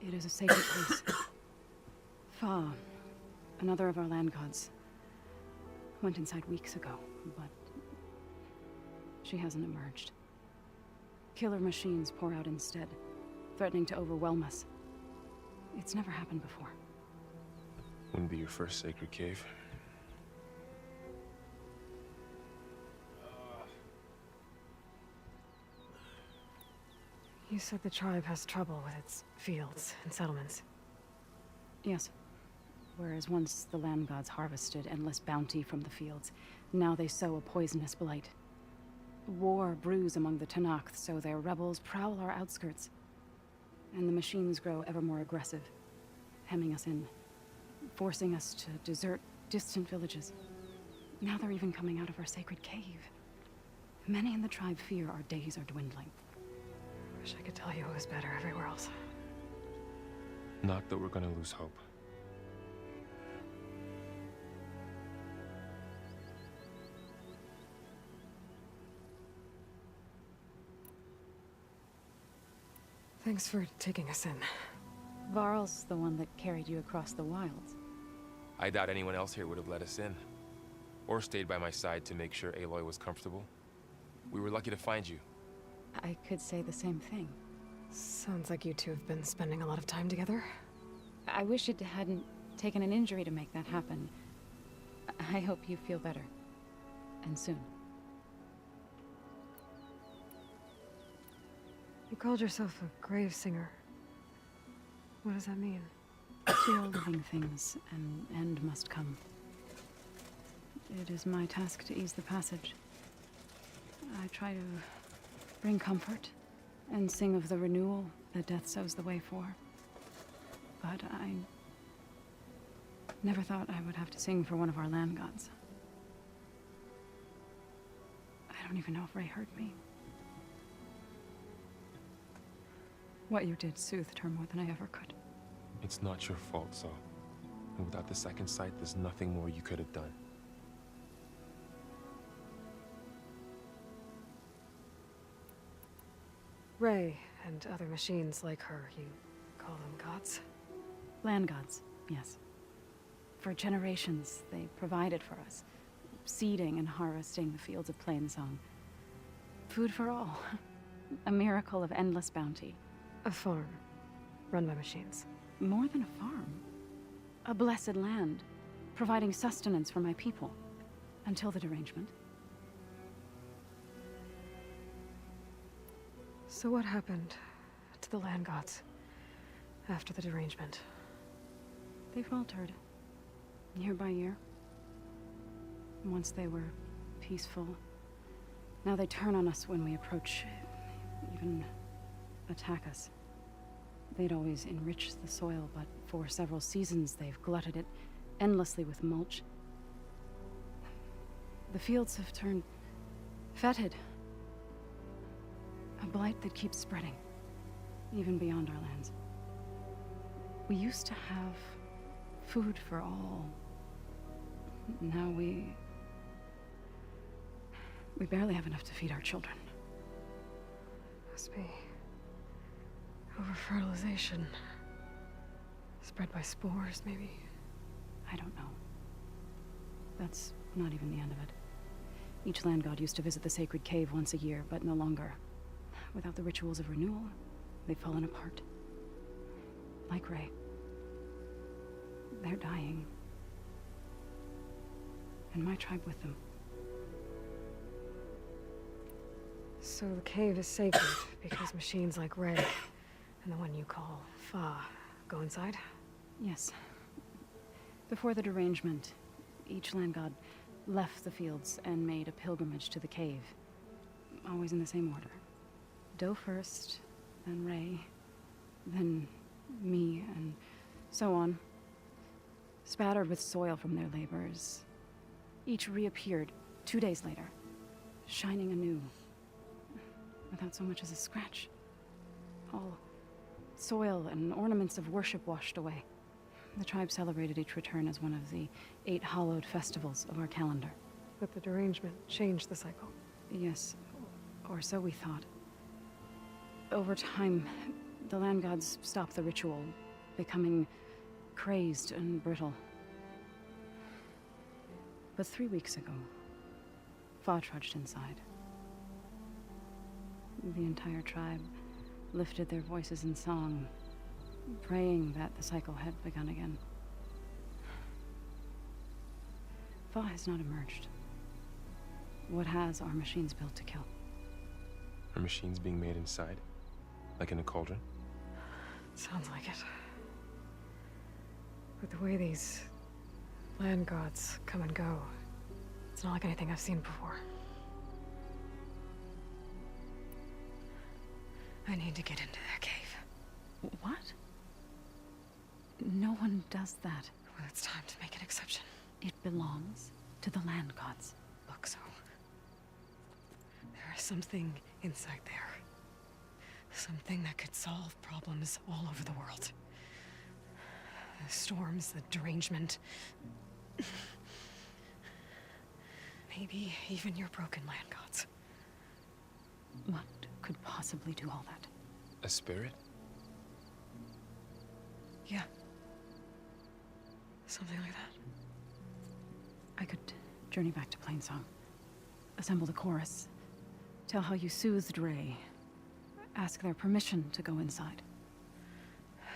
It is a sacred place. Fa, another of our land gods, went inside weeks ago, but she hasn't emerged. Killer machines pour out instead, threatening to overwhelm us. It's never happened before. Wouldn't be your first sacred cave. You said the tribe has trouble with its fields and settlements. Yes. Whereas once the land gods harvested endless bounty from the fields, now they sow a poisonous blight. War brews among the Tenakth, so their rebels prowl our outskirts. And the machines grow ever more aggressive, hemming us in, forcing us to desert distant villages. Now they're even coming out of our sacred cave. Many in the tribe fear our days are dwindling. Wish I could tell you it was better everywhere else. Not that we're gonna lose hope. Thanks for taking us in. Varl's the one that carried you across the wilds. I doubt anyone else here would have let us in. Or stayed by my side to make sure Aloy was comfortable. We were lucky to find you. I could say the same thing. Sounds like you two have been spending a lot of time together. I wish it hadn't taken an injury to make that happen. I hope you feel better. And soon. You called yourself a grave singer. What does that mean? To all living things, an end must come. It is my task to ease the passage. I try to bring comfort and sing of the renewal that death sows the way for. But I never thought I would have to sing for one of our land gods. I don't even know if Ray heard me. What you did soothed her more than I ever could. It's not your fault, so. And without the second sight, there's nothing more you could have done. Ray and other machines like her, you call them gods? Land gods, yes. For generations, they provided for us, seeding and harvesting the fields of Plainsong. Food for all. A miracle of endless bounty. A farm, run by machines. More than a farm. A blessed land, providing sustenance for my people. Until the derangement. So what happened to the land gods after the derangement? They faltered, year by year. Once they were peaceful, Now they turn on us when we approach, even attack us. They'd always enriched the soil, but for several seasons they've glutted it endlessly with mulch. The fields have turned fetid. A blight that keeps spreading, even beyond our lands. We used to have food for all. Now we barely have enough to feed our children. Must be over-fertilization. Spread by spores, maybe? I don't know. That's not even the end of it. Each land god used to visit the sacred cave once a year, but no longer. Without the rituals of renewal, they've fallen apart. Like Ray. They're dying. And my tribe with them. So the cave is sacred because machines like Ray and the one you call Fa go inside? Yes. Before the derangement, each land god left the fields and made a pilgrimage to the cave. Always in the same order. Doe first, then Ray, then me, and so on. Spattered with soil from their labors. Each reappeared 2 days later, shining anew. Without so much as a scratch. All soil and ornaments of worship washed away. The tribe celebrated each return as one of the 8 hallowed festivals of our calendar. But the derangement changed the cycle. Yes, or so we thought. Over time, the land gods stopped the ritual, becoming crazed and brittle. But 3 weeks ago, Fa trudged inside. The entire tribe lifted their voices in song, praying that the cycle had begun again. Fa has not emerged. What has are machines built to kill. Are machines being made inside? Like in a cauldron? Sounds like it. But the way these land gods come and go, it's not like anything I've seen before. I need to get into that cave. What? No one does that. Well, it's time to make an exception. It belongs to the land gods. Look, so there is something inside there. Something that could solve problems all over the world. The storms, the derangement. Maybe even your broken land gods. What could possibly do all that? A spirit? Yeah. Something like that. I could journey back to Plainsong. Assemble the chorus. Tell how you soothed Ray. Ask their permission to go inside.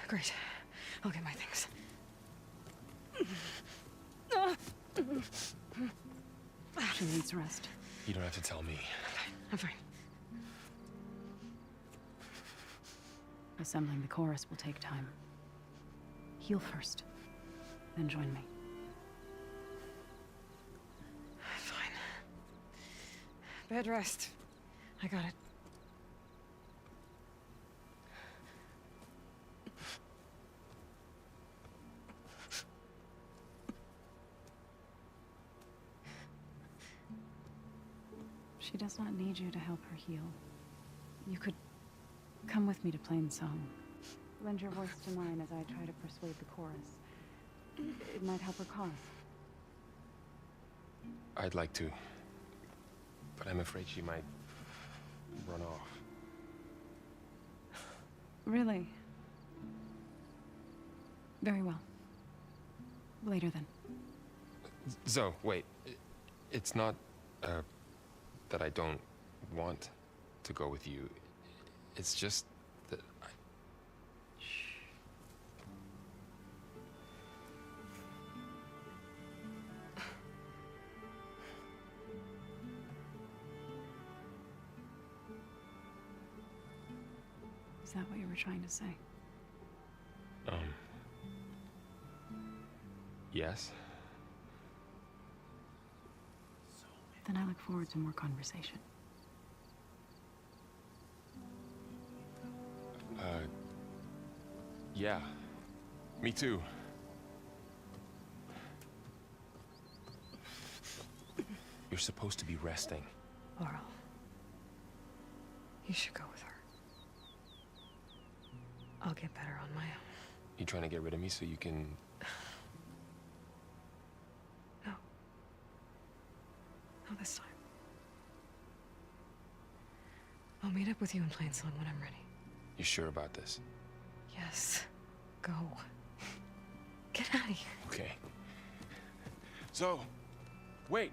Great. I'll get my things. She needs rest. You don't have to tell me. I'm fine. Assembling the chorus will take time. Heal first, then join me. Fine. Bed rest. I got it. She does not need you to help her heal. You could come with me to Plainsong. Lend your voice to mine as I try to persuade the chorus. It might help her cause. I'd like to, but I'm afraid she might run off. Really? Very well. Later then. Zoe, wait. It's not, that I don't want to go with you. It's just that I... Is that what you were trying to say? Yes? Then I look forward to more conversation. Yeah. Me too. You're supposed to be resting. Laurel. You should go with her. I'll get better on my own. You trying to get rid of me so you can... No. Not this time. I'll meet up with you in Plainsong when I'm ready. You sure about this? Yes. Go. Get out of here. Okay. So, wait.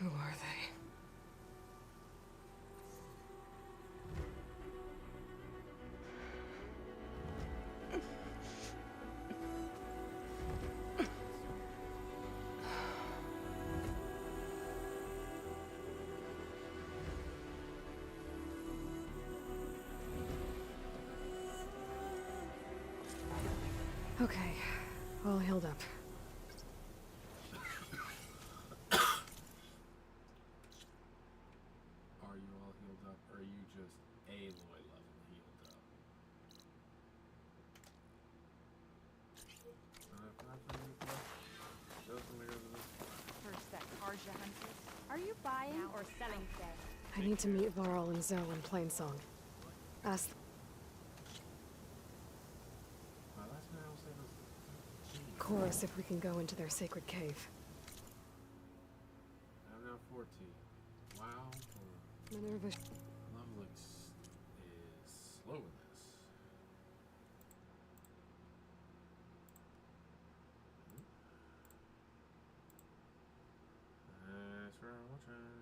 Who are they? Okay, all healed up. Are you all healed up, or are you just Aloy level healed up? First that Karja hunters. Are you buying or selling today? I need to meet Varl and Zoe in Plainsong. Ask. My last man said was Chorus if we can go into their sacred cave. I'm now 14. Wow. Minerva. Lovelix is slow in this. That's right, watching.